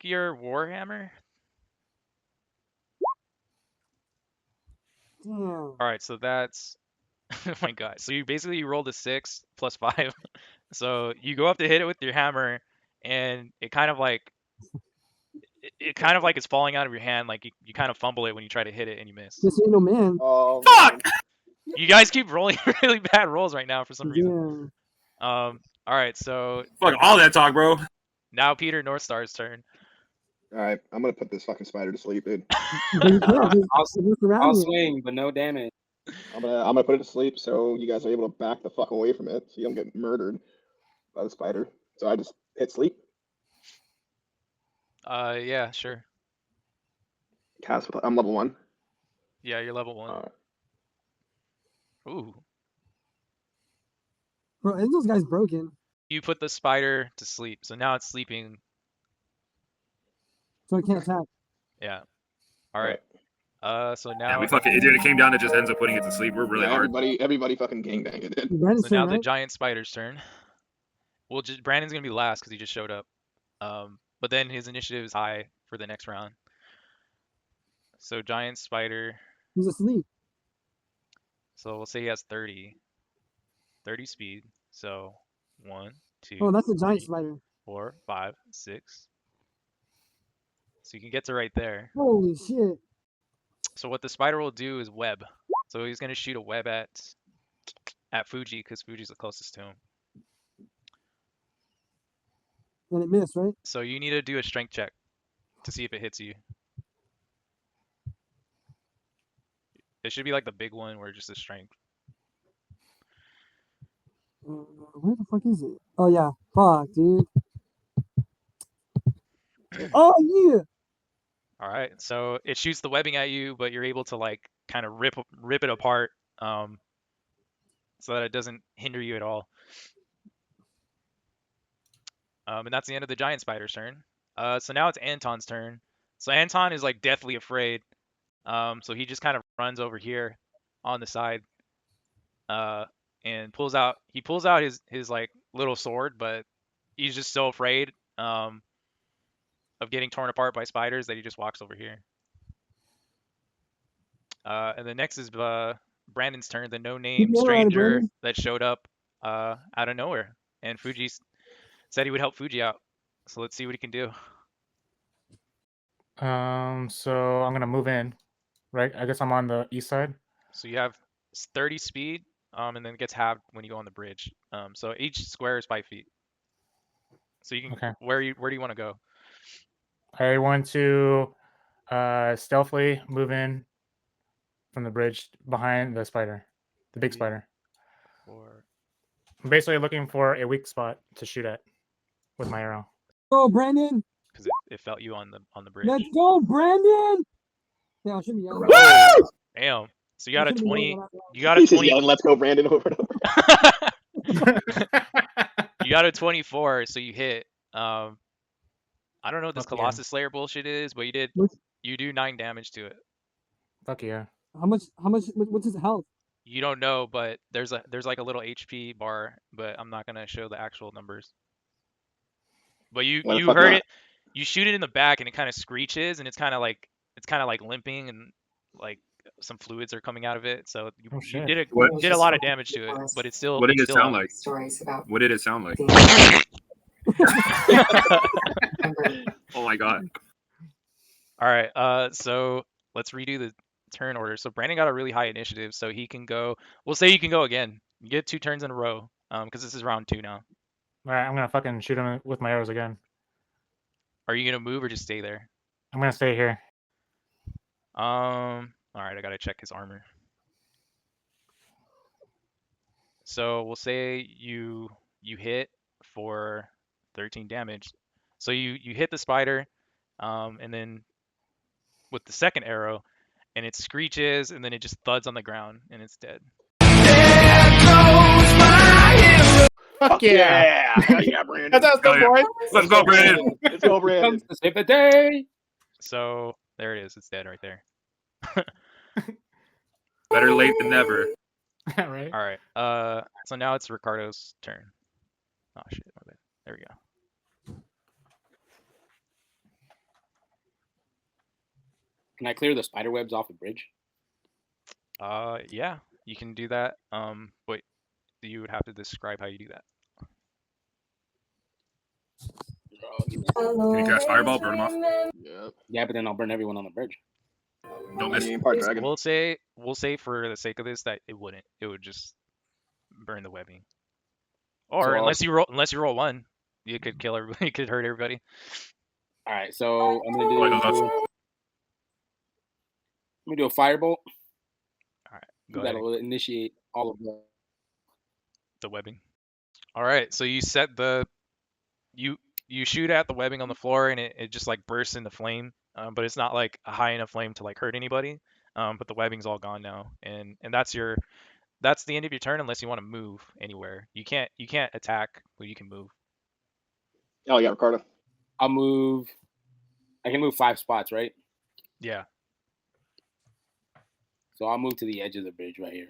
your warhammer. Damn. All right, so that's oh my god. So you rolled a 6 plus 5. So you go up to hit it with your hammer, and it kind of like it's falling out of your hand. Like you kind of fumble it when you try to hit it and you miss. This ain't no man. Oh, Fuck! You guys keep rolling really bad rolls right now for some reason. Yeah. All right, so Fuck all that talk, bro. now Peter Northstar's turn. All right, I'm gonna put this fucking spider to sleep, dude. But you can't, 'cause I'll, it's just around I'll you. swing, but no damage. I'm gonna put it to sleep so you guys are able to back the fuck away from it so you don't get murdered by the spider. So I just hit sleep. Yeah, sure. Cast with I'm level 1. Yeah, you're level 1. Alright. Ooh. Bro, isn't those guys broken? You put the spider to sleep, so now it's sleeping. So it can't attack. Yeah. All right. So Yeah, now we fucking it came down to just ends up putting it to sleep. We're really Yeah, hard. everybody fucking gangbang it, dude. Brandon's so now turn, the right? giant spider's turn. Well, Brandon's gonna be last because he just showed up. But then his initiative is high for the next round. So giant spider. He's asleep. So we'll say he has 30 speed. So 1, 2, Oh, that's a giant 3, spider. 4, 5, 6. So you can get to right there. Holy shit. So what the spider will do is web. So he's gonna shoot a web at Fuji because Fuji's the closest to him. And it missed, right? So you need to do a strength check to see if it hits you. It should be like the big one where just the strength. Where the fuck is it? Oh yeah, fuck, dude. Oh yeah. All right, so it shoots the webbing at you, but you're able to like kind of rip it apart, so that it doesn't hinder you at all. And that's the end of the giant spider's turn. So now it's Anton's turn. So Anton is like deathly afraid. So he just kind of runs over here on the side, and pulls out his like little sword, but he's just so afraid of getting torn apart by spiders that he just walks over here. And then next is Brandon's turn, the no-name Keep going, stranger Brandon. that showed up out of nowhere, and Fuji said he would help Fuji out. So let's see what he can do. So I'm gonna move in, right? I guess I'm on the east side. So you have 30 speed, and then it gets halved when you go on the bridge. So each square is 5 feet. So you can Okay. where do you want to go? I want to stealthily move in from the bridge behind the spider, the big spider. Or I'm basically looking for a weak spot to shoot at with my arrow. Go, Brandon. because it felt you on the bridge. Let's go, Brandon. Yeah, I should be yelling. Woo! Damn. So you got I a should've been 20. yelling that loud. You got a He's just 20. yelling, "Let's go, Brandon!" over and over. You got a 24, so you hit. I don't know what this Fuck yeah. Colossus Slayer bullshit is, but What's- you do 9 damage to it. Fuck yeah. How much? What's his health? You don't know, but there's like a little HP bar, but I'm not gonna show the actual numbers. But you Why the fuck heard not? it. You shoot it in the back, and it kind of screeches, and it's kind of like limping, and like some fluids are coming out of it. So you Oh, shit. did What- a lot of damage to it, but it's still. What did it's it still sound up. like? Stories about What did it sound like? Amber. Oh my god. All right. So let's redo the turn order. So Brandon got a really high initiative, so he can go. We'll say you can go again. You get 2 turns in a row. Because this is round 2 now. All right, I'm gonna fucking shoot him with my arrows again. Are you gonna move or just stay there? I'm gonna stay here. All right. I gotta check his armor. So we'll say you hit for 13 damage. So you hit the spider, and then with the second arrow, and it screeches, and then it just thuds on the ground, and it's dead. Fuck yeah. Yeah, Brandon. That's how it's Hell yeah. boy. Let's go, Brandon. Let's go, Brandon. Comes to save the day. So there it is. It's dead right there. Better late than never. Right. All right. So now it's Ricardo's turn. Oh shit. My bad. There we go. Can I clear the spider webs off the bridge? Yeah, you can do that. But you would have to describe how you do that. Can you cast Fireball, burn them off? Yep. Yeah, but then I'll burn everyone on the bridge. Don't I miss. mean, part dragon. We'll say for the sake of this that it wouldn't. It would just burn the webbing. Or So I'll- unless you roll 1, you could kill everybody. You could hurt everybody. All right, so I'm gonna do a firebolt. Go ahead. That'll initiate all of The webbing. All right. So you set you shoot at the webbing on the floor, and it just like bursts into flame. But it's not like a high enough flame to like hurt anybody. But the webbing's all gone now, and that's the end of your turn unless you want to move anywhere. You can't attack, but you can move. Oh yeah, Ricardo. I'll move. I can move 5 spots, right? Yeah. So I'll move to the edge of the bridge right here.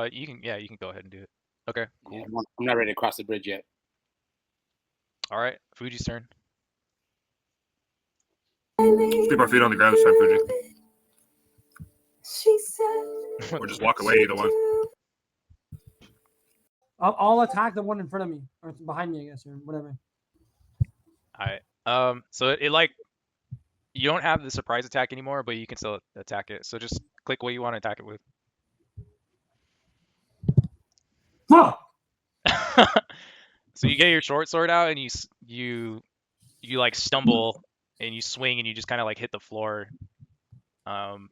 You can go ahead and do it. Okay. Cool. Yeah, I'm not ready to cross the bridge yet. All right. Fuji's turn. Let's keep our feet on the ground this time, Fuji. She said, Or just walk away, either one. I'll attack the one in front of me or behind me, I guess, or whatever. All right. So it like You don't have the surprise attack anymore, but you can still attack it. So just click what you want to attack it with. Fuck! So you get your short sword out and you like stumble and you swing and you just kind of like hit the floor. And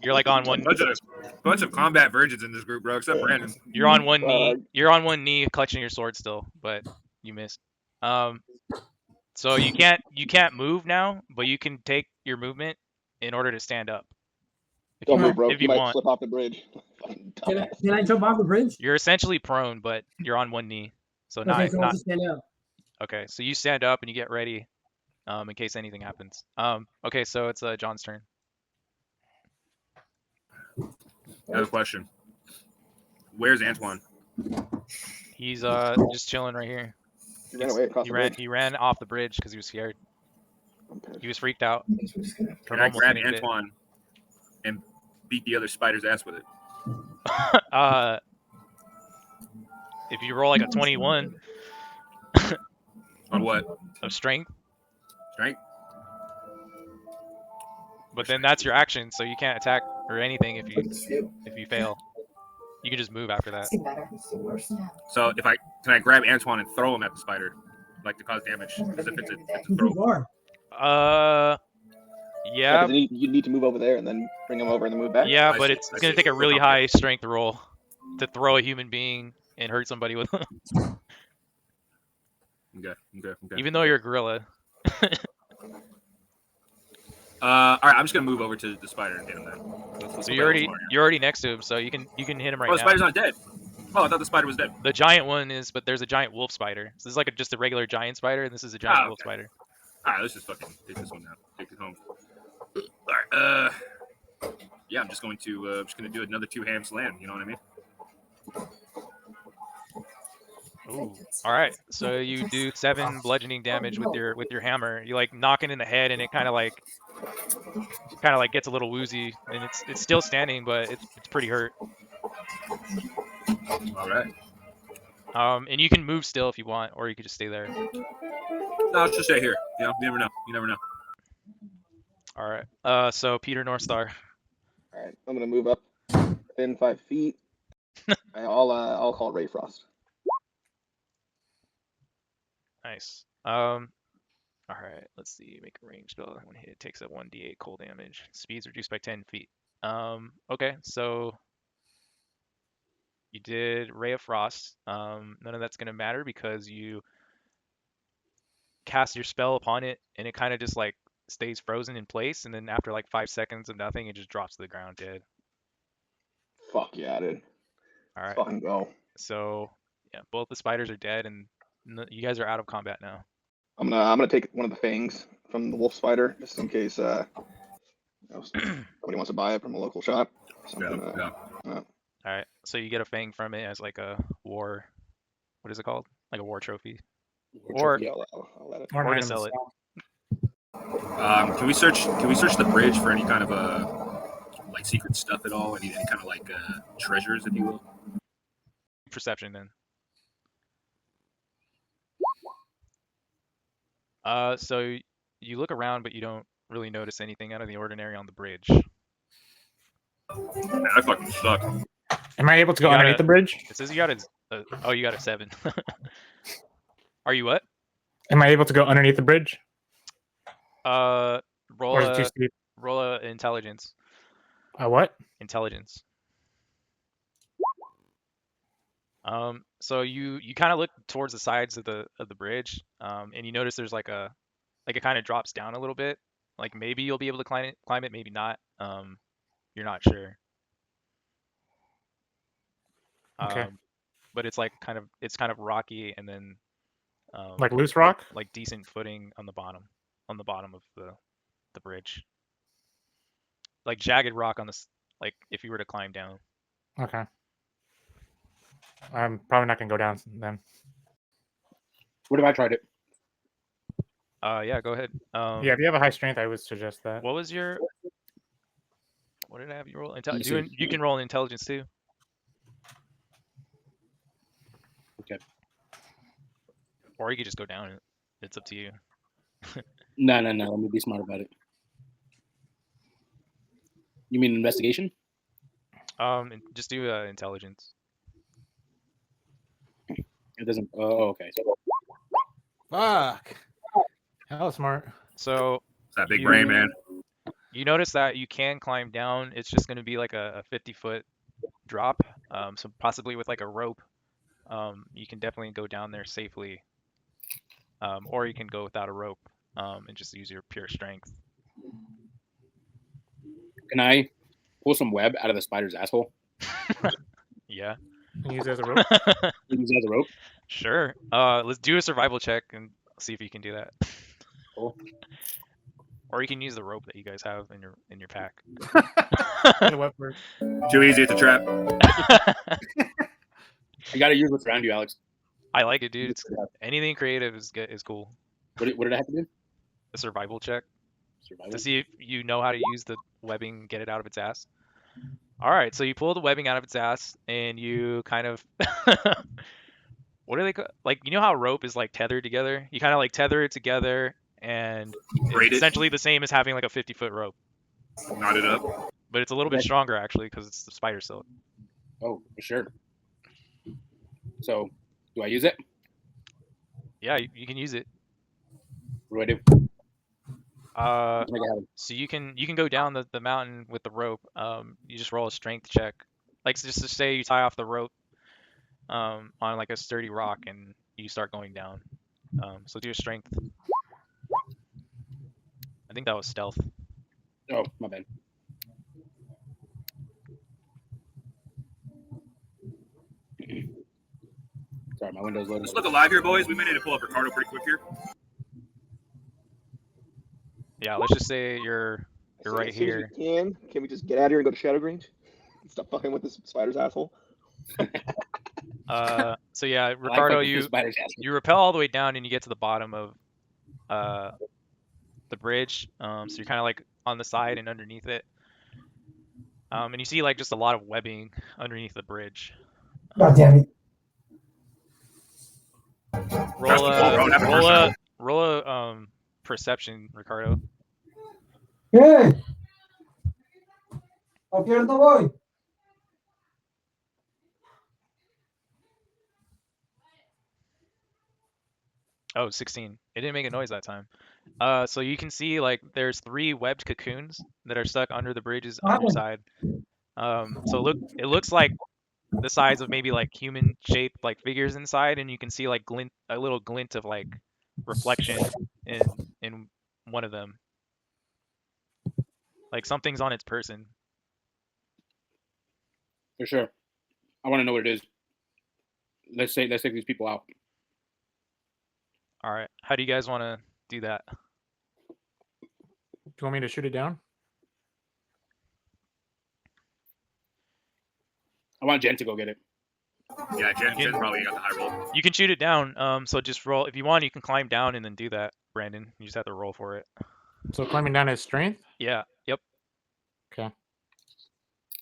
you're like on one. Bunch of combat virgins in this group, bro. Except Brandon. You're on one knee. You're on one knee, clutching your sword still, but you missed. So you can't move now, but you can take your movement in order to stand up. Don't move, bro. If You you might want. slip off the bridge. Can I jump off the bridge? You're essentially prone, but you're on one knee. So Okay, so I'll not just stand up. okay. So you stand up and you get ready, in case anything happens. Okay, so it's John's turn. I have a question. Where's Antoine? He's just chilling right here. He ran away across the bridge. He ran off the bridge because he was scared. Okay. He was freaked out. Can I grab finished it. Antoine and beat the other spider's ass with it? If you roll like a 21 On what? of strength, Strength? but then that's your action, so you can't attack or anything if What's this feel? you fail. You can just move after that. Does it matter? It's the worst now. So can I grab Antoine and throw him at the spider, like to cause damage, as if it's a throw? Too far. Yeah, Then you need to move over there and then bring him over and then move back. yeah, I but see, it's I gonna see. take a really Okay. high strength roll to throw a human being and hurt somebody with them, Okay. even though you're a gorilla. All right, I'm just gonna move over to the spider and hit him then. Let's So go you're back to already next to him, so you can hit him right Oh, the now. spider's not dead. Oh, I thought the spider was dead. The giant one is, but there's a giant wolf spider. So this is like just a regular giant spider, and this is a giant wolf Okay. spider. All right, let's just fucking take this one now. Take it home. All right. Yeah, I'm just going to do another 2-hand slam. You know what I mean? Ooh. All right. So you do 7 bludgeoning damage with your hammer. You like knock it in the head, and it kind of like gets a little woozy, and it's still standing, but it's pretty hurt. All right. And you can move still if you want, or you could just stay there. No, let's just stay here. You know, you never know. You never know. All right. So Peter Northstar. All right, I'm gonna move up within 5 feet. I'll call Ray Frost. Nice. All right. Let's see. Make a range spell. When hit, takes a 1d8 cold damage. Speed's reduced by 10 feet. Okay. So you did Ray of Frost. None of that's gonna matter because you cast your spell upon it, and it kind of just like stays frozen in place, and then after like 5 seconds of nothing, it just drops to the ground dead. Fuck yeah, dude. All right. Fucking go. So yeah, both the spiders are dead, and you guys are out of combat now. I'm gonna take one of the fangs from the wolf spider just in case somebody wants to buy it from a local shop. So I'm gonna, All right. So you get a fang from it as like a war. What is it called? Like a war trophy. Or yeah, I'll let it. Or an Or to item sell to it. sell. Can we search the bridge for any kind of like secret stuff at all? Any kind of like treasures, if you will? perception then. So you look around, but you don't really notice anything out of the ordinary on the bridge. Man, I fucking suck. Am I able to go You gotta- underneath the bridge? It says you got oh, you got a 7. Are you what? Am I able to go underneath the bridge? Roll Or is it too a steep? roll a intelligence. What? Intelligence. So you kind of look towards the sides of the bridge, and you notice there's like it kind of drops down a little bit. Like maybe you'll be able to climb it, maybe not. You're not sure. Okay. But it's like kind of rocky, and then Like loose rock? like decent footing on the bottom of the bridge. Like jagged rock on this, like if you were to climb down. Okay. I'm probably not gonna go down then. What if I tried it? Yeah, go ahead. Yeah, if you have a high strength, I would suggest that. What was your? What did I have you roll? Decent. You can roll an intelligence too. Okay. Or you could just go down. It's up to you. No. Let me be smart about it. You mean investigation? And just do intelligence. It doesn't. Oh, okay. So, Fuck. Hell smart. So It's that big You- brain, man. you notice that you can climb down. It's just going to be like a 50-foot drop. So possibly with like a rope, you can definitely go down there safely. Or you can go without a rope and just use your pure strength. can I pull some web out of the spider's asshole Yeah. And use it as a rope. and use it as a rope? Sure. Let's do a survival check and see if you can do that. Cool. Or you can use the rope that you guys have in your pack. The web work. Too easy. It's a trap. You got to use what's around you, Alex. I like it, dude. It's, anything creative is good, is cool. What did I have to do? A survival check Survival. to see if you know how to use the webbing and get it out of its ass. All right, so you pull the webbing out of its ass and you kind of what do they call, like, you know how rope is like tethered together? You kind of like tether it together, and Braid it's it. essentially the same as having like a 50-foot rope, Knot it up. but it's a little bit Okay. stronger actually because it's the spider silk. Oh, for sure. So, do I use it? Yeah, you can use it. What do I do? Uh, Make it happen. so you can go down the mountain with the rope. You just roll a strength check, like just to say you tie off the rope on like a sturdy rock and you start going down. So do a strength. I think that was stealth. Oh, my bad. Sorry, my window's loading. Let's look alive here, boys. We may need to pull up Ricardo pretty quick here. Yeah, let's just say you're right As soon as here. we can we just get out of here and go to Shadow Grange? Stop fucking with this spider's asshole. So yeah, I like Ricardo, fucking you spider's ass. you rappel all the way down and you get to the bottom of the bridge. So you're kind of like on the side and underneath it. And you see like just a lot of webbing underneath the bridge. God damn it. Roll Festival, bro, have a first roll a perception, Ricardo. ¿Qué? ¿A voy? Oh, 16. It didn't make a noise that time. So you can see like there's 3 webbed cocoons that are stuck under the bridge's underside. So it looks like the size of maybe like human shaped like figures inside, and you can see like a little glint of like reflection in one of them. Like something's on its person. For sure. I want to know what it is. Let's take these people out. All right. How do you guys want to do that? Do you want me to shoot it down? I want Jen to go get it. Yeah, Jen probably got the high roll. You can shoot it down. So just roll if you want. You can climb down and then do that, Brandon. You just have to roll for it. So climbing down is strength. Yeah. Yep. Okay.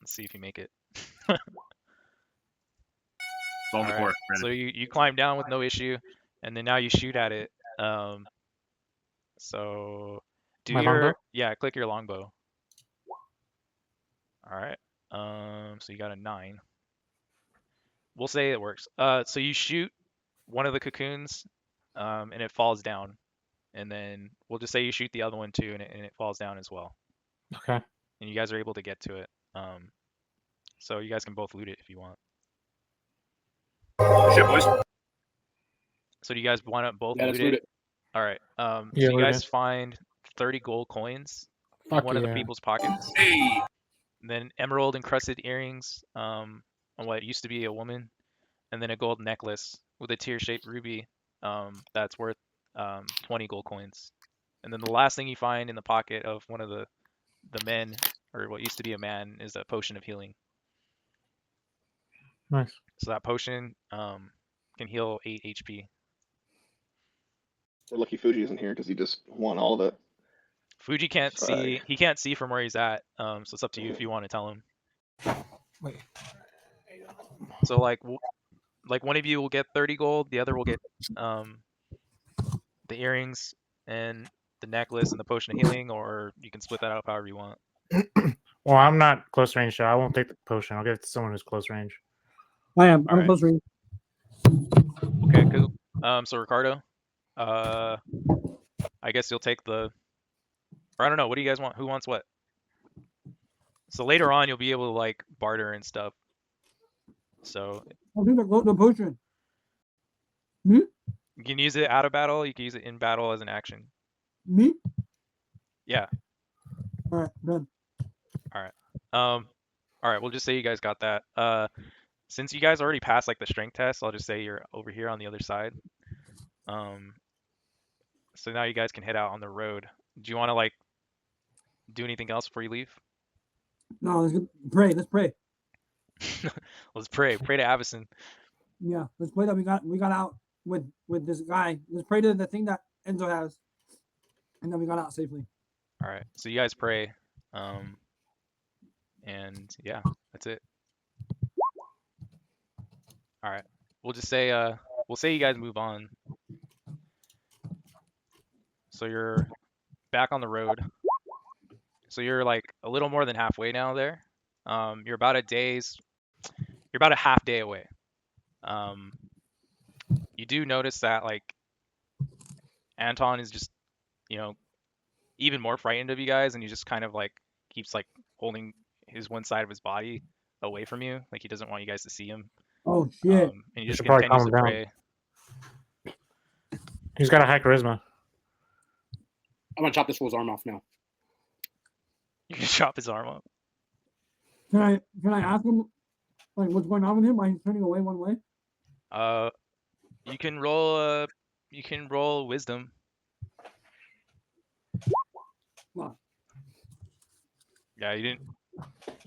Let's see if you make it. Ball the All core, right. So you climb down with no issue, and then now you shoot at it. So do My your longbow? yeah, click your longbow. All right. So you got a 9. We'll say it works. So you shoot one of the cocoons, and it falls down, and then we'll just say you shoot the other one too, and it falls down as well. Okay. And you guys are able to get to it. So you guys can both loot it if you want. Shit, boys. So do you guys want to both Yeah, loot let's it? loot it. All right. Yeah, So you loot guys it. find 30 gold coins in Fuck one of the yeah. people's pockets. Hey, And then emerald encrusted earrings on what used to be a woman, and then a gold necklace with a tear-shaped ruby that's worth 20 gold coins. And then the last thing you find in the pocket of one of the men, or what used to be a man, is a potion of healing. Nice. So that potion can heal 8 HP. We're lucky Fuji isn't here because he just won all of it. Fuji can't Fuck. see. He can't see from where he's at. So it's up to you if you want to tell him. Wait. So like one of you will get 30 gold, the other will get the earrings and the necklace and the potion of healing, or you can split that up however you want. Well, I'm not close range, so I won't take the potion. I'll give it to someone who's close range. I am. I'm Alright. close range. Okay, cool. So Ricardo, I guess you'll take the. Or I don't know. What do you guys want? Who wants what? So later on, you'll be able to like barter and stuff. So I'll do the potion. you can use it out of battle. You can use it in battle as an action. Me? Yeah. All right, done. All right. We'll just say you guys got that. Since you guys already passed like the strength test, I'll just say you're over here on the other side. So now you guys can head out on the road. Do you want to like do anything else before you leave? No, let's pray. Let's pray. Let's pray. Pray to Avison. Yeah, let's pray that we got out with this guy. Let's pray to the thing that Enzo has, and then we got out safely. All right. So you guys pray. And yeah, that's it. All right. We'll just say we'll say you guys move on. So you're back on the road. So you're like a little more than halfway now there. You're about a half day away. You do notice that like Anton is just, you know, even more frightened of you guys, and he just kind of like keeps like holding his one side of his body away from you, like he doesn't want you guys to see him. Oh shit! And he just should probably continues to calm him pray. He's got a high charisma. I'm gonna chop this fool's arm off now. You can chop his arm up. Can I ask him like what's going on with him? Why he's turning away one way? You can roll wisdom. Wow. Yeah, you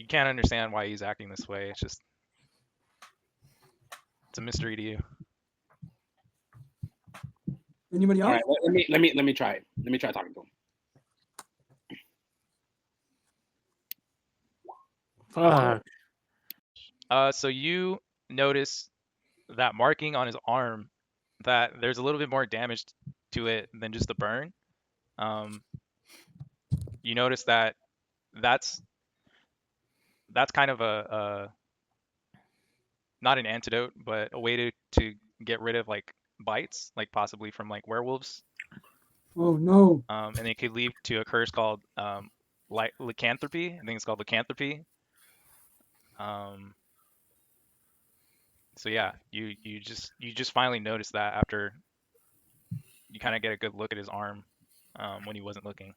can't understand why he's acting this way. It's a mystery to you. Anybody else? All right, let me try it. Let me try talking to him. Fuck. So you notice that marking on his arm, that there's a little bit more damage to it than just the burn. You notice that that's kind of a not an antidote, but a way to get rid of like bites, like possibly from like werewolves. Oh no! And it could lead to a curse called lycanthropy. I think it's called lycanthropy. So yeah, you just finally notice that after you kind of get a good look at his arm when he wasn't looking.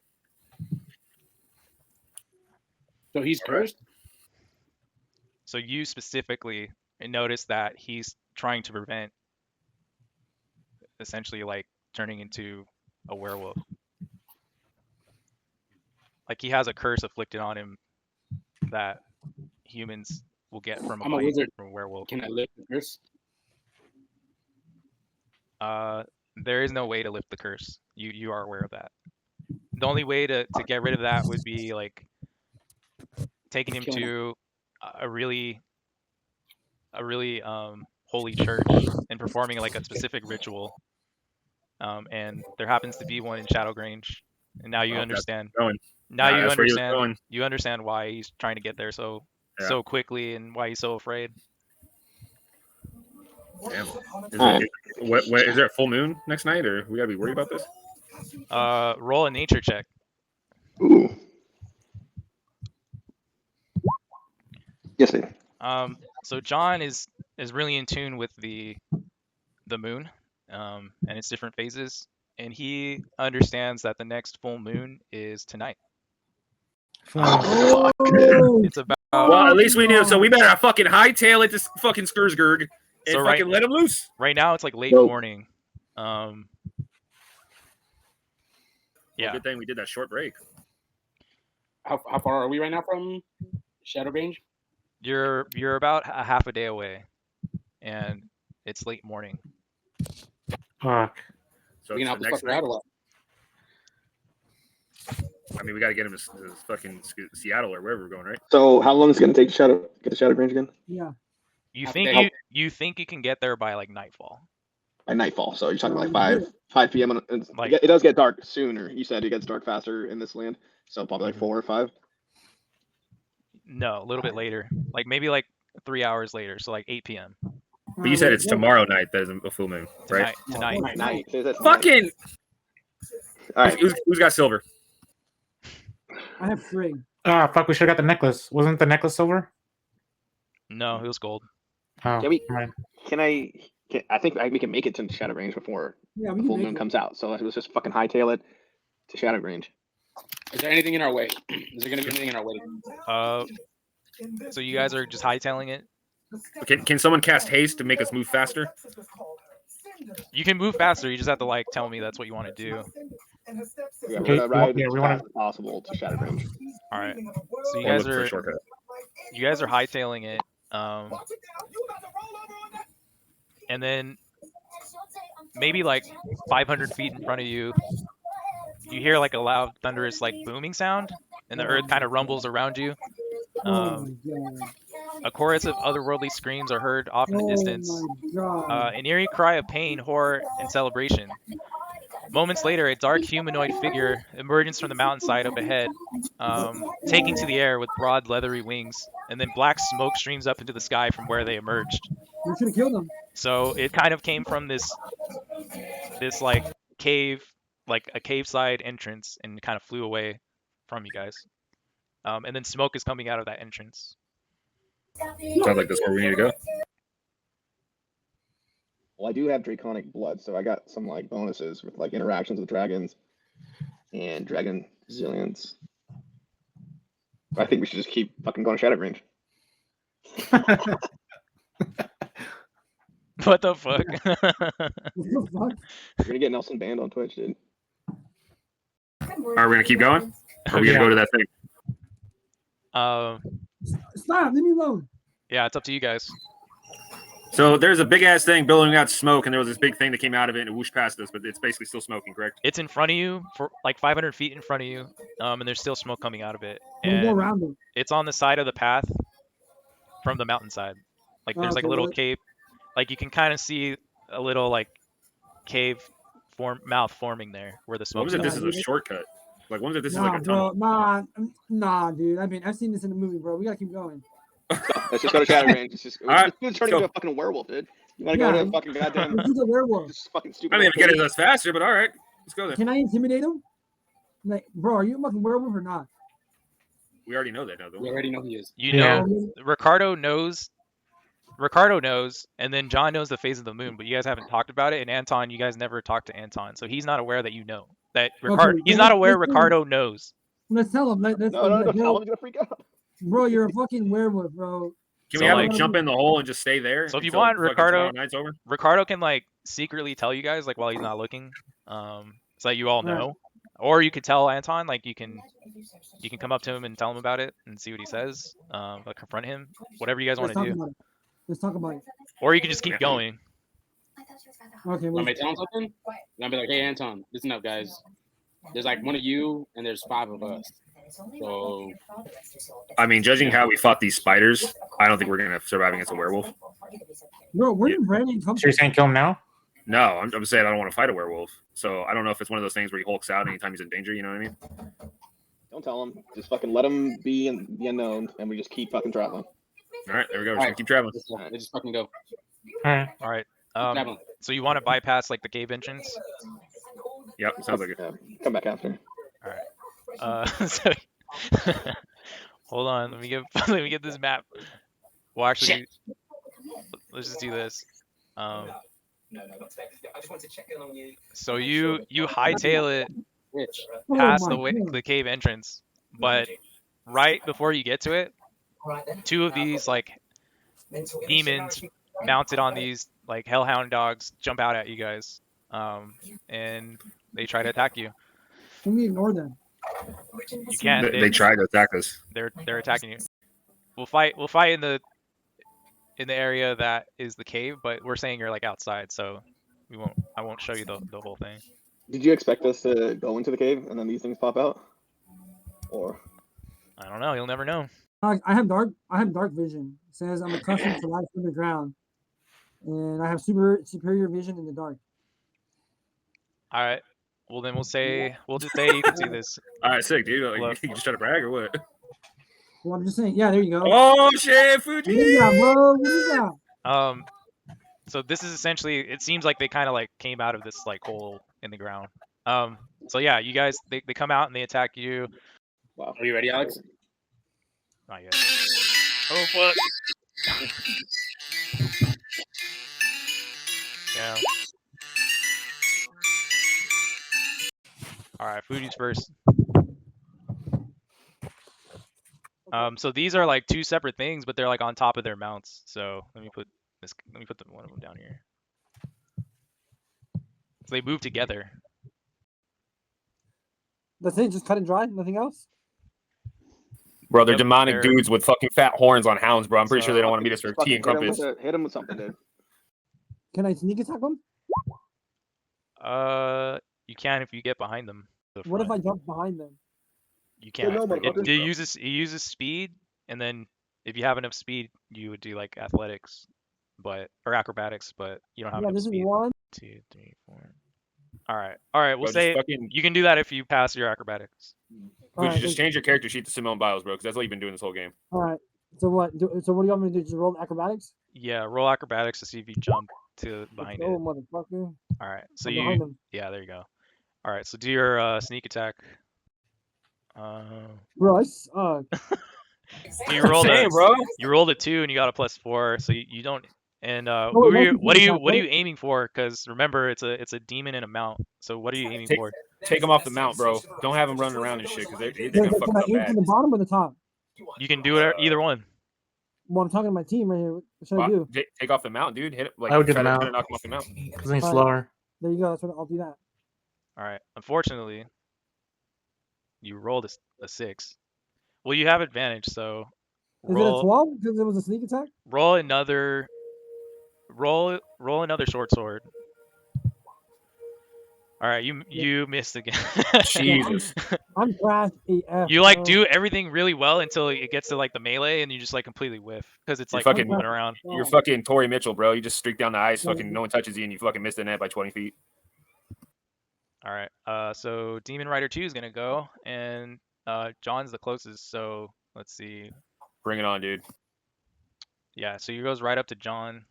So he's cursed. So you specifically notice that he's trying to prevent essentially like turning into a werewolf. Like he has a curse afflicted on him that humans will get from I'm a wizard. from a werewolf. Can I lift the curse? There is no way to lift the curse. You are aware of that. The only way to get rid of that would be like taking him to a really holy church and performing like a specific ritual. And there happens to be one in Shadowgrange, and now you understand. Now you understand. You understand why he's trying to get there so quickly and why he's so afraid. Damn. Is there a full moon next night, or we gotta be worried about this? Roll a nature check. Ooh. Yes, sir. So John is really in tune with the moon, and its different phases, and he understands that the next full moon is tonight. Oh, fuck. It's about. Well, at least we knew. So we better fucking hightail it to fucking Skursgurg and So fucking let him loose. Right now it's like late Nope. morning. Yeah. Well, good thing we did that short break. How far are we right now from Shadowgrange? You're about a half a day away, and it's late morning. Fuck. So We can it's help the the next fucker out night. a lot. I mean, we got to get him to fucking Seattle or wherever we're going, right? So how long is it going to take to get to Shadowgrange again? Yeah. You Half a think day. you think you can get there by like nightfall? By nightfall. So you're talking like 5 p.m. Like- It does get dark sooner. You said it gets dark faster in this land. So probably like 4 or 5. No, a little bit later. Like maybe like 3 hours later, so like 8 p.m. But you said it's tomorrow night that is a full moon, right? Tonight. Night. Say that's Fucking. All right. Who's got silver? I have 3. Ah, fuck, we should have got the necklace. Wasn't the necklace silver? No, it was gold. Oh, Can we? right. I think we can make it to Shadow Range before Yeah, the we can full make moon it. comes out. So let's just fucking hightail it to Shadow Range. Is there anything in our way? Is there going to be anything in our way? So you guys are just hightailing it. Can someone cast haste to make us move faster? You can move faster. You just have to like tell me that's what you want to do. Yeah, we're Okay, gonna ride yeah, as we wanna- fast as possible to Shadow Range. All right. So you Or guys look for a are shortcut? hightailing it. And then maybe like 500 feet in front of you, you hear like a loud, thunderous, like booming sound, and the earth kind of rumbles around you. Oh my god. A chorus of otherworldly screams are heard off in the distance. Oh my god. An eerie cry of pain, horror, and celebration. Moments later, a dark humanoid figure emerges from the mountainside up ahead, taking to the air with broad, leathery wings, and then black smoke streams up into the sky from where they emerged. We should have killed him. So it kind of came from this like cave, like a cave side entrance, and kind of flew away from you guys. And then smoke is coming out of that entrance. Sounds like that's where we need to go. Well, I do have Draconic Blood, so I got some like bonuses with like interactions with dragons and dragon resilience. I think we should just keep fucking going to Shadow Range. What the fuck? What the fuck? We're gonna get Nelson banned on Twitch, dude. Are we gonna keep going? Or are we gonna go to that thing? Stop! Leave me alone. Yeah, it's up to you guys. So there's a big ass thing billowing out smoke, and there was this big thing that came out of it and it whooshed past us, but it's basically still smoking, correct? It's in front of you, for like 500 feet in front of you, and there's still smoke coming out of it. We'll go And around it. it's on the side of the path from the mountainside. Like there's like a Okay, little well- cave, like you can kind of see a little like cave mouth forming there where the What smoke. was it? This is a Yeah. shortcut. Like, what was it? This is Nah, like a tunnel. bro. Nah, dude. I've seen this in the movie, bro. We gotta keep going. Let's just go to Shadow Range. It's just All right, it's turning let's go. into a fucking werewolf, dude. You wanna Yeah. go to a fucking goddamn Let's do the werewolf. this fucking stupid. I mean, if it gets us faster, but all right, let's go there. Can I intimidate him? Like, bro, are you a fucking werewolf or not? We already know that now, don't We we? already know he is. You Yeah. know, Ricardo knows, and then John knows the phase of the moon, but you guys haven't talked about it. And Anton, you guys never talked to Anton, so he's not aware that you know that Ricardo. Okay, He's well, not aware let's do- Ricardo knows. Let's tell him. Let's No, bro, Calvin's gonna freak out. bro, you're a fucking werewolf, bro. Can So, we have like- him jump in the hole and just stay there? So if you until want, fucking Ricardo- tomorrow night's over? Ricardo can like secretly tell you guys like while he's not looking, so that you all Right. know. Or you could tell Anton, like you can come up to him and tell him about it and see what he says, like confront him, whatever you guys want Let's to talk do. about it. Let's talk about it. Or you can just keep going. Okay, Want well, me to tell him something? And I'll be like, hey, Anton, listen up, guys. There's like one of you, and there's 5 of us. So I mean, judging how we fought these spiders, I don't think we're gonna survive against a werewolf. bro, where did Brandon come So from? you're saying kill him now? No, I'm saying I don't want to fight a werewolf. So I don't know if it's one of those things where he hulks out anytime he's in danger. You know what I mean? Don't tell him. Just fucking let him be in the unknown, and we just keep fucking traveling. All right, there we go. We're just gonna keep traveling. let's just fucking go. All right. All right. Traveling. So you want to bypass like the cave entrance? Yep, sounds like it. Yeah, come back after. So hold on, let me get this map. Well, actually, let's just do this. So you hightail it Rich. past Oh my God. the cave entrance, but right before you get to it, 2 of these like demons mounted on these like hellhound dogs jump out at you guys, and they try to attack you. Can we ignore them? You can't. They tried to attack us. They're attacking you. We'll fight in the area that is the cave, but we're saying you're like outside, so I won't show you the whole thing. Did you expect us to go into the cave and then these things pop out? Or I don't know. You'll never know. I have dark vision. It says I'm accustomed to life underground, and I have superior vision in the dark. All right. Well, then we'll just say you can see this. All right, sick, dude. Like, Look. you just try to brag or what? Well, I'm just saying. Yeah, there you go. Oh shit, Fuji! What is that, bro? What is that? So this is essentially. It seems like they kind of like came out of this like hole in the ground. So yeah, you guys they come out and they attack you. Wow. Are you ready, Alex? Not yet. Oh fuck. Yeah. All right, Fuji's first. So these are like two separate things, but they're like on top of their mounts. So let me put this. Let me put one of them down here. So they move together. That's it. Just cut and dry. Nothing else. Bro, they're Yep, demonic they're- dudes with fucking fat horns on hounds, bro. I'm pretty So- sure they don't want to meet us for tea and crumpets. Hit him with something, dude. Can I sneak attack them? You can if you get behind them. to the What if front. I jump behind them? You can't. no, motherfucker. It uses speed, and then if you have enough speed, you would do like athletics, or acrobatics, but you don't have Yeah, enough this is speed. 1. 2, 3, 4. All right. We'll Bro, say just fucking, you can do that if you pass your acrobatics. Alright, just change your character sheet to Simone Biles, bro, because that's what you've been doing this whole game. All right. So what? So what do you want me to do? Just roll acrobatics? Yeah, roll acrobatics to see if you jump to behind Oh, it. motherfucker! All right. So I'm behind you. them. Yeah, there you go. All right. So do your sneak attack. Bro, I suck. You rolled Same, a bro. you rolled a 2 and you got a +4, so you don't. And Oh, who it are you, wasn't what are sneak you attack, what are right? you aiming for? Because remember, it's a demon and a mount. So what are you aiming for? Take them off the mount, bro. Don't have them running around and shit, because they're Can gonna fuck I up aim bad. from the bottom or the top? You can do it either one. Well, I'm talking to my team right here. What should I do? Take off the mount, dude. Hit it. Like, I would do try the to mount. knock him off the mount. Because he's Alright. slower. There you go. That's what I'll do that. All right. Unfortunately, you rolled a 6. Well, you have advantage, so Is it a 12 because it was a sneak attack? roll another short sword. All right, you missed again. Jesus. I'm trash AF. You like bro. do everything really well until it gets to like the melee, and you just like completely whiff because it's You're like fucking- moving around. You're fucking Tory Mitchell, bro. You just streak down the ice, fucking no one touches you, and you fucking miss the net by 20 feet. All right. So Demon Rider 2 is gonna go, and John's the closest. So let's see. Bring it on, dude. Yeah. So he goes right up to John,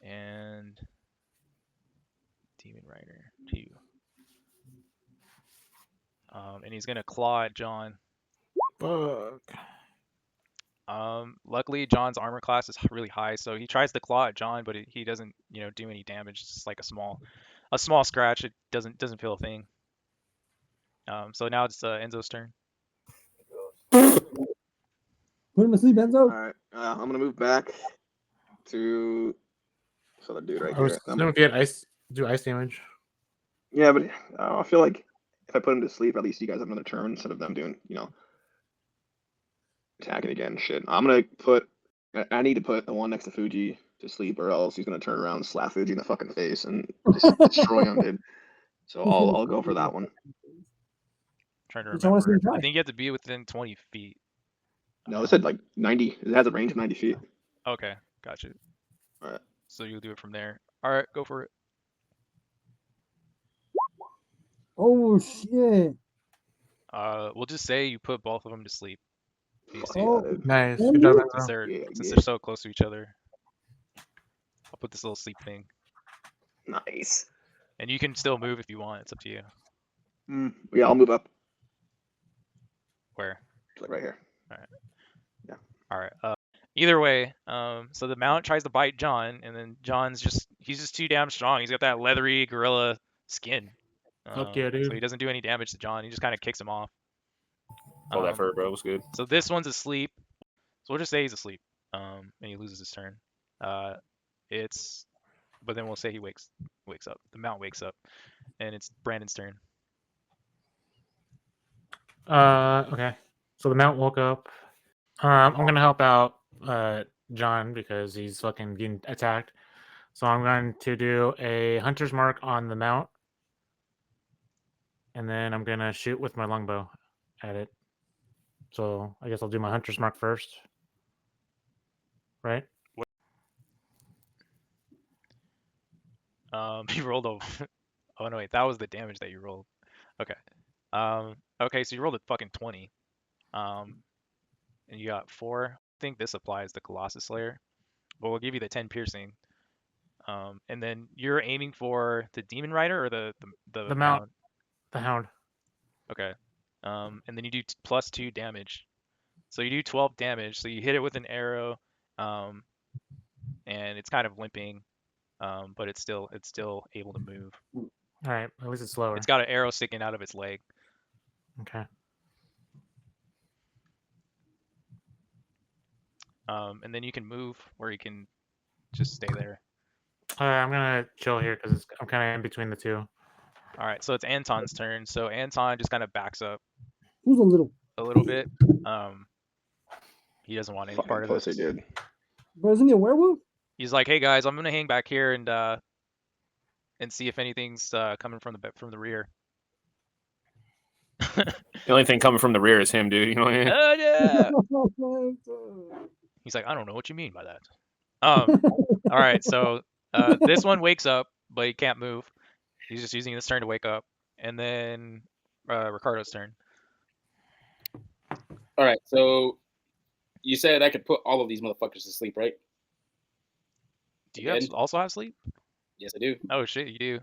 and Demon Rider 2. And he's gonna claw at John. Fuck. Luckily John's armor class is really high, so he tries to claw at John, but he doesn't, do any damage. It's just like a small scratch. It doesn't feel a thing. So now it's Enzo's turn. Put him to sleep, Enzo. All right. I'm gonna move back to this other dude right here. Don't get ice. Do ice damage. Yeah, but I feel like if I put him to sleep, at least you guys have another turn instead of them doing, attacking again. Shit. I'm gonna put. I need to put the one next to Fuji to sleep, or else he's gonna turn around and slap Fuji in the fucking face and just destroy him, dude. So I'll go for that one. Trying to Which one was remember. he try? I think you have to be within 20 feet. No, it said like 90. It has a range of 90 feet. Okay, gotcha. All right. So you'll do it from there. All right, go for it. Oh shit! We'll just say you put both of them to sleep. These Fuck two, yeah, dude. Nice. Oh, Good job, yeah. since Enzo. they're Yeah, since yeah. they're so close to each other. I'll put this little sleep thing, Nice. and you can still move if you want. It's up to you. Yeah, I'll move up. Where? Like right here. All right. Either way, so the mount tries to bite John, and then he's just too damn strong. He's got that leathery gorilla skin. Fuck yeah, dude. So he doesn't do any damage to John. He just kind of kicks him off. All that fur, bro. Was good. So this one's asleep. So we'll just say he's asleep. And he loses his turn. But then we'll say he wakes up. The mount wakes up, and it's Brandon's turn. Okay. So the mount woke up. I'm gonna help out John because he's fucking getting attacked. So I'm going to do a hunter's mark on the mount, and then I'm gonna shoot with my longbow at it. So I guess I'll do my hunter's mark first, right? He rolled a. Oh no, wait, that was the damage that you rolled. Okay. Okay, so you rolled a fucking 20. And you got 4. I think this applies to Colossus Slayer, but we'll give you the 10 piercing. And then you're aiming for the Demon Rider or the The mount. Hound? The Hound. Okay. And then you do +2 damage. So you do 12 damage. So you hit it with an arrow, and it's kind of limping, but it's still able to move. All right. At least it's slower. It's got an arrow sticking out of its leg. Okay. And then you can move, or you can just stay there. I'm gonna chill here because I'm kind of in between the two. All right, so it's Anton's turn. So Anton just kind of backs up Who's a little? a little bit. He doesn't want any Fucking part of pussy, this. dude. But isn't he a werewolf? He's like, "Hey guys, I'm gonna hang back here and see if anything's coming from the rear." The only thing coming from the rear is him, dude. You know what I mean? Oh yeah. He's like, "I don't know what you mean by that." All right, so this one wakes up, but he can't move. He's just using this turn to wake up, and then Ricardo's turn. All right, so you said I could put all of these motherfuckers to sleep, right? Do you also have sleep? Yes, I do. Oh shit, you do.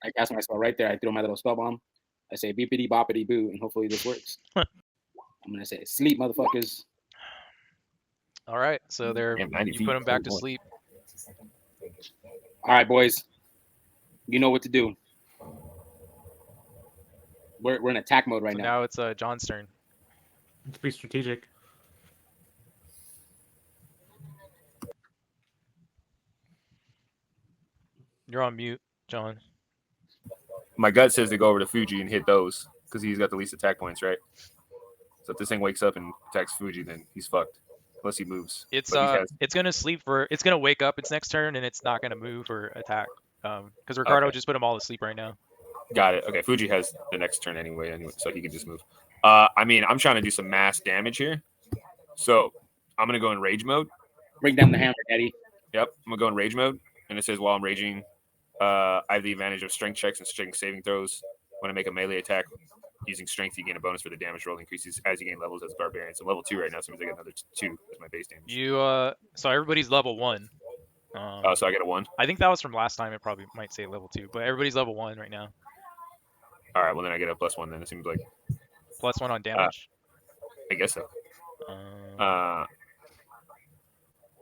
I cast my spell right there. I throw my little spell bomb. I say beepity boppity boo, and hopefully this works. I'm gonna say sleep, motherfuckers. All right, so Damn, 90 you feet. put them back Oh, to boy. sleep. All right, boys. You know what to do. We're in attack mode right So now. now it's John's turn. Let's be strategic. You're on mute, John. My gut says to go over to Fuji and hit those because he's got the least attack points, right? So if this thing wakes up and attacks Fuji, then he's fucked. Unless he moves. It's But he has- it's gonna wake up its next turn, and it's not gonna move or attack. Because Ricardo Okay. just put them all to sleep right now. Got it. Okay, Fuji has the next turn anyway, so he can just move. I mean, I'm trying to do some mass damage here. So I'm gonna go in rage mode. Bring down the hammer, Daddy. Yep, I'm gonna go in rage mode, and it says while I'm raging, I have the advantage of strength checks and strength saving throws. When I make a melee attack using strength, you gain a bonus for the damage roll increases as you gain levels as a barbarian. So level 2 right now, so it means I get another 2 as my base damage. So everybody's level 1. So I get a 1. I think that was from last time. It probably might say level 2, but everybody's level 1 right now. All right, well then I get a +1. Then it seems like +1 on damage. I guess so. Um,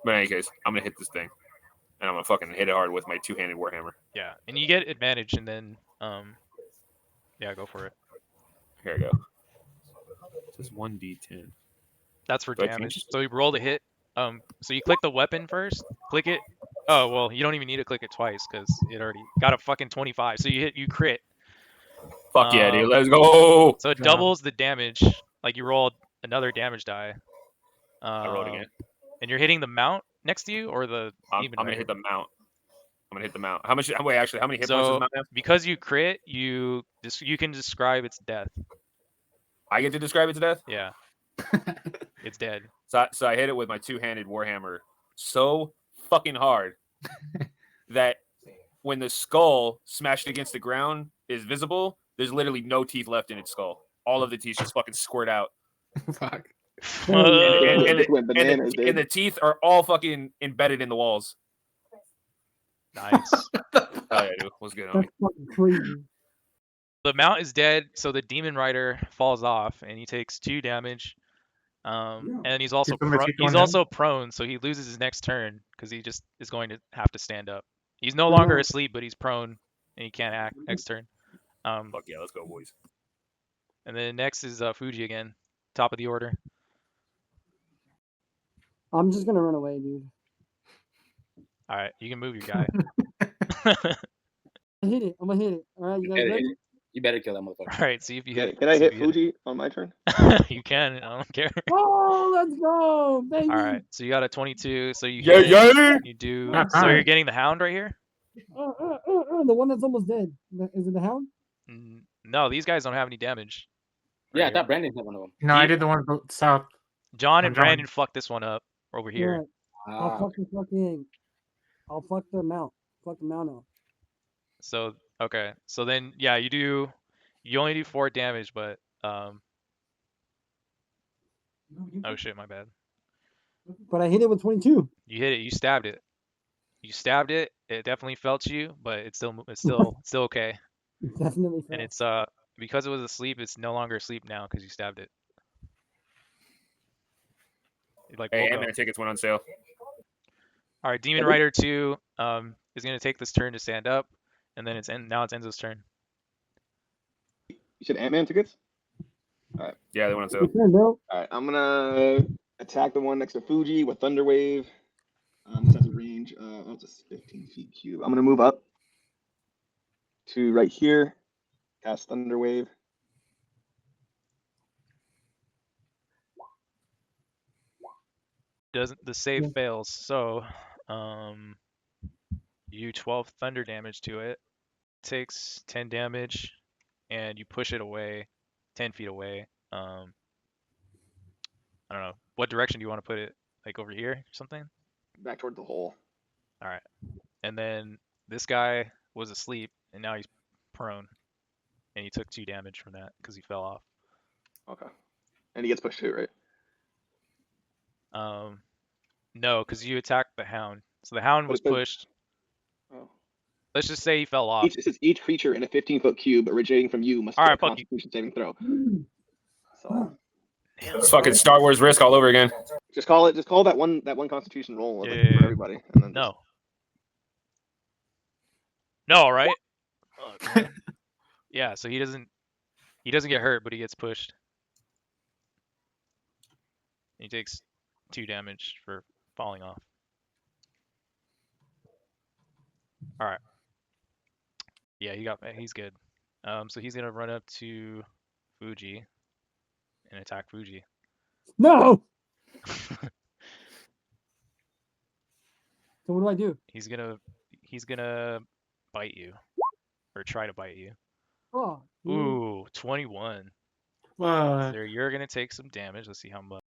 But in any case, I'm gonna hit this thing, and I'm gonna fucking hit it hard with my 2-handed warhammer. yeah, and you get advantage, and then yeah, go for it. Here I go. It says 1d10. That's for Do I damage. change? So you roll to hit. So you click the weapon first. Click it. Oh well, you don't even need to click it twice because it already got a fucking 25. So you crit. Fuck yeah, dude. Let's go. So it Yeah. doubles the damage. Like you rolled another damage die. I rolled again. And you're hitting the mount next to you, or the I'm demon gonna rider? hit the mount. I'm gonna hit the mount. How much? Wait, actually, how many hit points does So the mount have? because you crit, you can describe its death. I get to describe it to death. Yeah, it's dead. So I hit it with my 2-handed warhammer so fucking hard that when the skull smashed against the ground is visible, there's literally no teeth left in its skull. All of the teeth just fucking squirt out. Fuck. And Went bananas, dude. the teeth are all fucking embedded in the walls. Nice. Oh yeah, dude. What's good, homie? That's fucking crazy. The mount is dead, so the demon rider falls off, and he takes 2 damage. And he's also Keep them- keep he's going also prone, so he loses his next turn because he just is going to have to stand up. He's no longer Yeah. asleep, but he's prone and he can't act next turn. Fuck yeah, let's go, boys. And then next is Fuji again, top of the order. I'm just gonna run away, dude. All right, you can move your guy. I hit it. I'm gonna hit it. All right, you guys ready? You better kill that motherfucker. All right, see if you hit. Can I see if hit you Fuji on my turn? it. You can. I don't care. Oh, let's go, baby. All right, so you got a 22. So you Yeah, hit. yeah. You do. Ah, So you're alright. getting the hound right here. The one that's almost dead. Is it the hound? No, these guys don't have any damage. Yeah, I Right thought Brandon had one of them. No, I did the one south. John I'm and John. Brandon fucked this one up over here. Right. I'll fuck the mount. Fuck the mount up. So okay, so then yeah, you only do 4 damage, but Oh shit, my bad. But I hit it with 22. You hit it. You stabbed it. You stabbed it. It definitely felt you, but it's still okay. Definitely. And Felt. it's because it was asleep, it's no longer asleep now because you stabbed it. It like Hey, woke up. Ant-Man tickets went on sale. All right, Demon Rider 2 is gonna take this turn to stand up, and then now it's Enzo's turn. You said Ant-Man tickets? Yeah, they went on sale. Good turn, bro. All right, I'm gonna attack the one next to Fuji with Thunder Wave. This has a range. It's a 15 feet cube. I'm gonna move up to right here. Cast Thunder Wave. The save Yeah. fails, so you 12 thunder damage to it. Takes 10 damage, and you push it away, 10 feet away. I don't know. What direction do you want to put it? Like over here or something? Back toward the hole. All right. And then this guy was asleep, and now he's prone, and he took 2 damage from that because he fell off. Okay. And he gets pushed too, right? No, because you attacked the hound. So the hound was But it says- pushed. Oh. Let's just say he fell off. Each creature in a 15-foot cube originating from you must All make right, a fuck you. Constitution saving throw. So It's fucking Star Wars Risk all over again. just call that one Constitution roll Yeah. for everybody. And then No. No, right? Fuck, man. Yeah, so he doesn't get hurt, but he gets pushed. He takes 2 damage for falling off. All right. Yeah, he's good. So he's gonna run up to Fuji and attack Fuji. No. So what do I do? He's gonna bite you, or try to bite you. Oh. Ooh, 21. Fuck. So you're gonna take some damage. Let's see how much.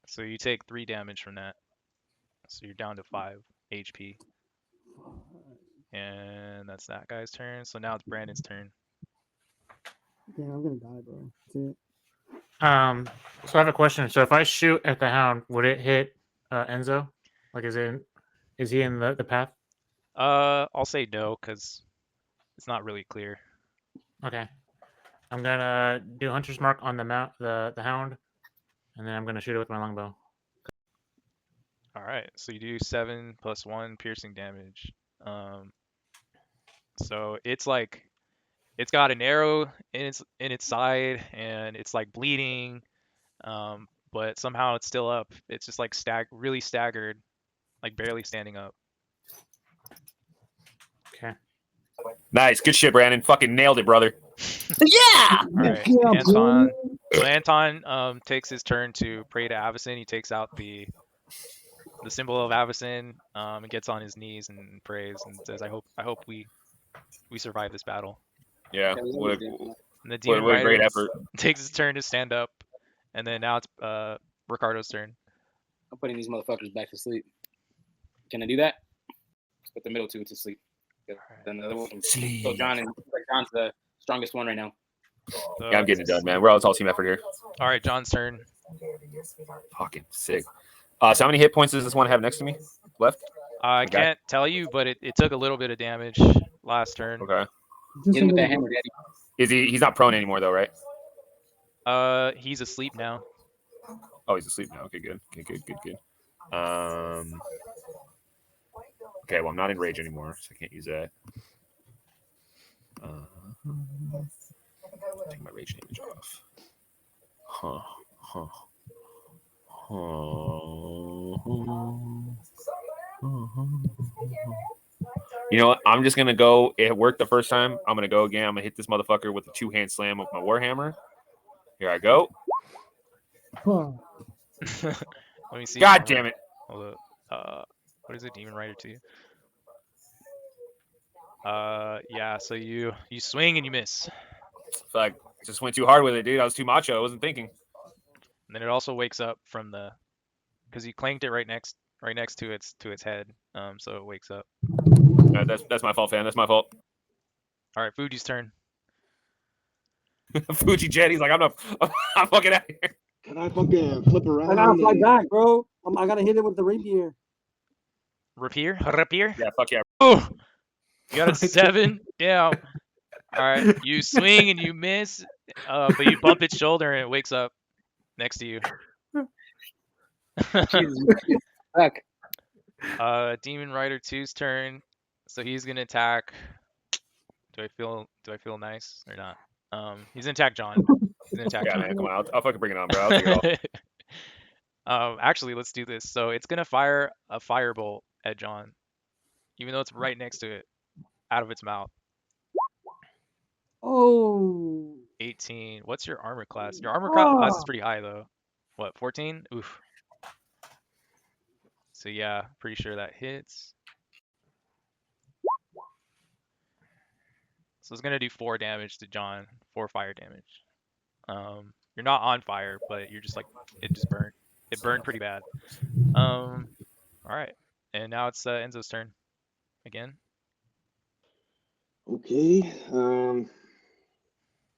So you take 3 damage from that. So you're down to 5 HP. And that's that guy's turn. So now it's Brandon's turn. Damn, I'm gonna die, bro. That's it. So I have a question. So if I shoot at the hound, would it hit Enzo? Like, is he in the path? I'll say no because it's not really clear. Okay. I'm gonna do Hunter's Mark on the hound, and then I'm gonna shoot it with my longbow. All right, so you do 7 plus 1 piercing damage. So it's got an arrow in its side, and it's like bleeding, but somehow it's still up. It's just like really staggered, like barely standing up. Okay. Nice, good shit, Brandon. Fucking nailed it, brother. Yeah. All right, Yeah, Anton. bro. So Anton takes his turn to pray to Avacyn. He takes out the symbol of Avacyn, and gets on his knees and prays and says, "I hope we survive this battle." Yeah, Yeah, we what always do. And the Demon a great Rider effort. takes his turn to stand up, and then now it's Ricardo's turn. I'm putting these motherfuckers back to sleep. Can I do that? Let's put the middle two to sleep. Then the other one. Sleep. So John's the strongest one right now. So, Yeah, I'm getting it done, man. We're all team effort here. all right, John's turn. Fucking sick. So how many hit points does this one have next to me left? I Okay. can't tell you, but it took a little bit of damage last turn. Okay. Just Hit him a with that little hammer, bit. daddy. He's not prone anymore though, right? He's asleep now. Oh, he's asleep now. Okay, good. Okay, good. Okay, well, I'm not in rage anymore, so I can't use that. Take my rage damage off. You know what? I'm just gonna go. It worked the first time. I'm gonna go again. I'm gonna hit this motherfucker with a 2-hand slam with my warhammer. Here I go. Oh. Let me see. God damn it! Hold up. What is it? Demon Rider 2. Yeah. So you swing and you miss, Fuck, just went too hard with it, dude. I was too macho. I wasn't thinking. and then it also wakes up from because you clanked it right next to its head. So it wakes up. That's my fault, fam. That's my fault. All right, Fuji's turn. Fuji Jet. He's like, I'm fucking out of here. Can I fucking flip around? I gotta fly and- back, bro. I gotta hit it with the rapier. Rapier? Yeah, fuck yeah. Oh, you got a 7. Damn. All right, you swing and you miss, but you bump its shoulder and it wakes up next to you. Jesus, fuck. Demon Rider 2's turn, so he's gonna attack. Do I feel nice or not? He's gonna attack John. He's gonna attack Yeah, John. man, come on. I'll fucking bring it on, bro. I'll take it all. Actually, let's do this. So it's gonna fire a firebolt at John, even though it's right next to it, out of its mouth. Oh. 18. What's your armor class? Your armor class is Ah. pretty high though. What, 14? Oof. So yeah, pretty sure that hits. So it's gonna do 4 damage to John, 4 fire damage. You're not on fire, but you're just like it just burned. It burned pretty bad. All right, and now it's Enzo's turn again. Okay.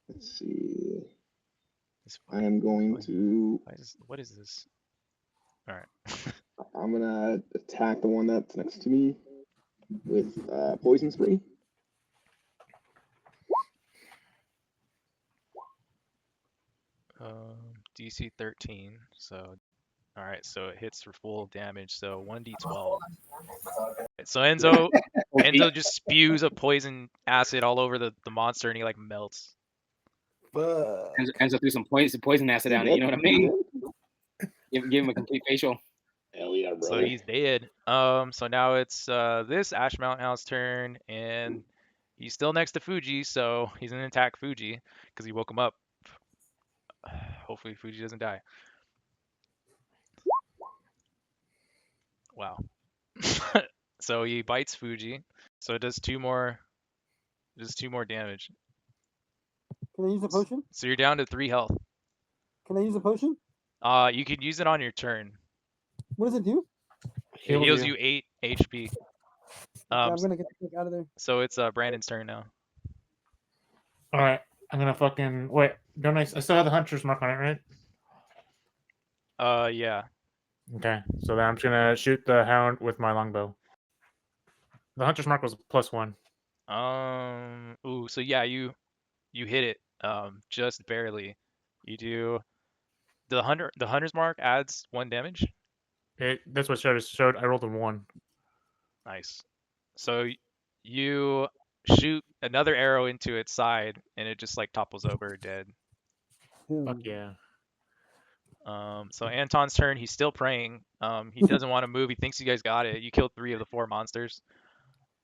Let's see. I am going to. What is this? All right. I'm gonna attack the one that's next to me with poison spray. DC 13. So, all right. So it hits for full damage. So 1d12. So Enzo just spews a poison acid all over the monster, and he like melts. Enzo threw some poison acid down it. You know what I mean? Give him a complete facial. Hell yeah, bro. So he's dead. So now it's this Ash Mountain House turn, and he's still next to Fuji, so he's gonna attack Fuji because he woke him up. Hopefully Fuji doesn't die. Wow. So he bites Fuji. So it does 2 more. It does 2 more damage. Can I use a potion? So you're down to 3 health. Can I use a potion? You could use it on your turn. What does it do? It heals you 8 HP. Okay, I'm gonna get the fuck out of there. So it's Brandon's turn now. All right, I'm gonna fucking wait. Don't I still have the hunter's mark on it, right? Yeah. Okay, so then I'm just gonna shoot the hound with my longbow. The hunter's mark was +1. Ooh. So yeah, you hit it. Just barely. You do. The hunter's mark adds 1 damage. That's what showed. I rolled a 1. Nice. So you shoot another arrow into its side, and it just like topples over dead. Fuck yeah. So Anton's turn. He's still praying. He doesn't want to move. He thinks you guys got it. You killed 3 of the 4 monsters.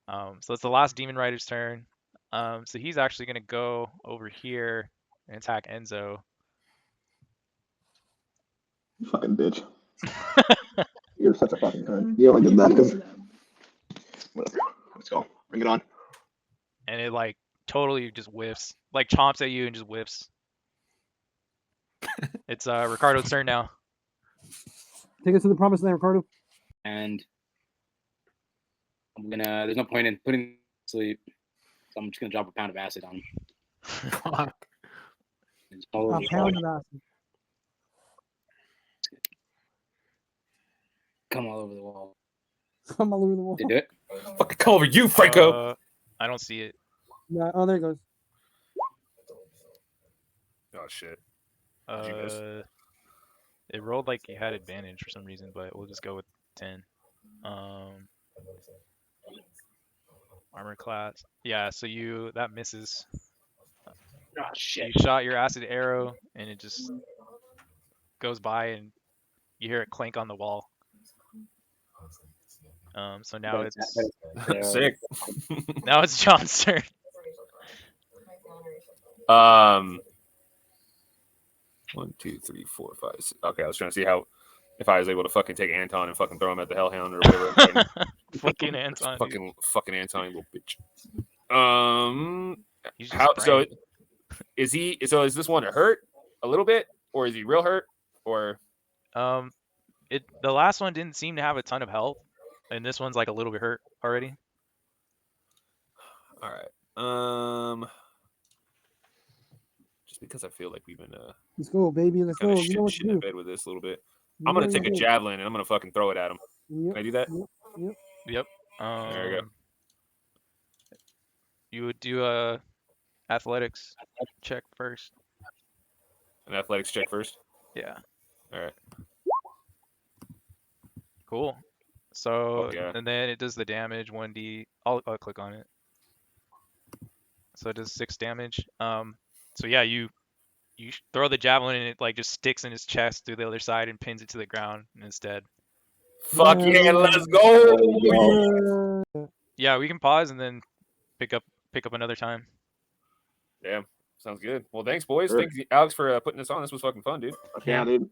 So it's the last Demon Rider's turn. So he's actually gonna go over here and attack Enzo. You fucking bitch. You're such a fucking cunt. You only did that because. Whatever. Let's go. Bring it on. And it like totally just whiffs, like chomps at you and just whiffs. It's Ricardo's turn now. Take us to the promised land, Ricardo. And I'm gonna. There's no point in putting him to sleep, so I'm just gonna drop a pound of acid on him. Fuck. Just all over A the pound wall. of acid. Come all over the wall. I'm all over the wall. Did it? Fucking come over you, Franco. I don't see it. Yeah, oh, there it goes. Oh shit. Did you miss? It rolled like you had advantage for some reason, but we'll just go with 10. Armor class. Yeah, so that misses. Oh shit. You shot your acid arrow, and it just goes by, and you hear it clank on the wall. So now it's Sick. now it's John's turn. 1, 2, 3, 4, 5, 6. Okay, I was trying to see if I was able to fucking take Anton and fucking throw him at the Hellhound or whatever. Fucking Anton. dude. Fucking Anton, you little bitch. He's just So is he? So is this one hurt a little bit, or is he real hurt, or? the last one didn't seem to have a ton of health, and this one's like a little bit hurt already. All right. Just because I feel like we've been Let's go, baby. Let's Kind go. of You know what shit to in do. bed with this a little bit. You I'm gonna know take what a to do. javelin and I'm gonna fucking throw it at him. Yep. Can I do that? Yep. Yep. There we go. You would do a athletics check first. An athletics check first. Yeah. All right. Cool. So Fuck yeah. and then it does the damage 1d. I'll click on it. So it does 6 damage. So yeah, you throw the javelin and it like just sticks in his chest through the other side and pins it to the ground and it's dead. Fuck yeah, let's go. Yeah. Yeah, we can pause and then pick up another time. Damn. Sounds good. Well, thanks, boys. Sure. Thanks, Alex, for putting this on. This was fucking fun, dude. Yeah, dude.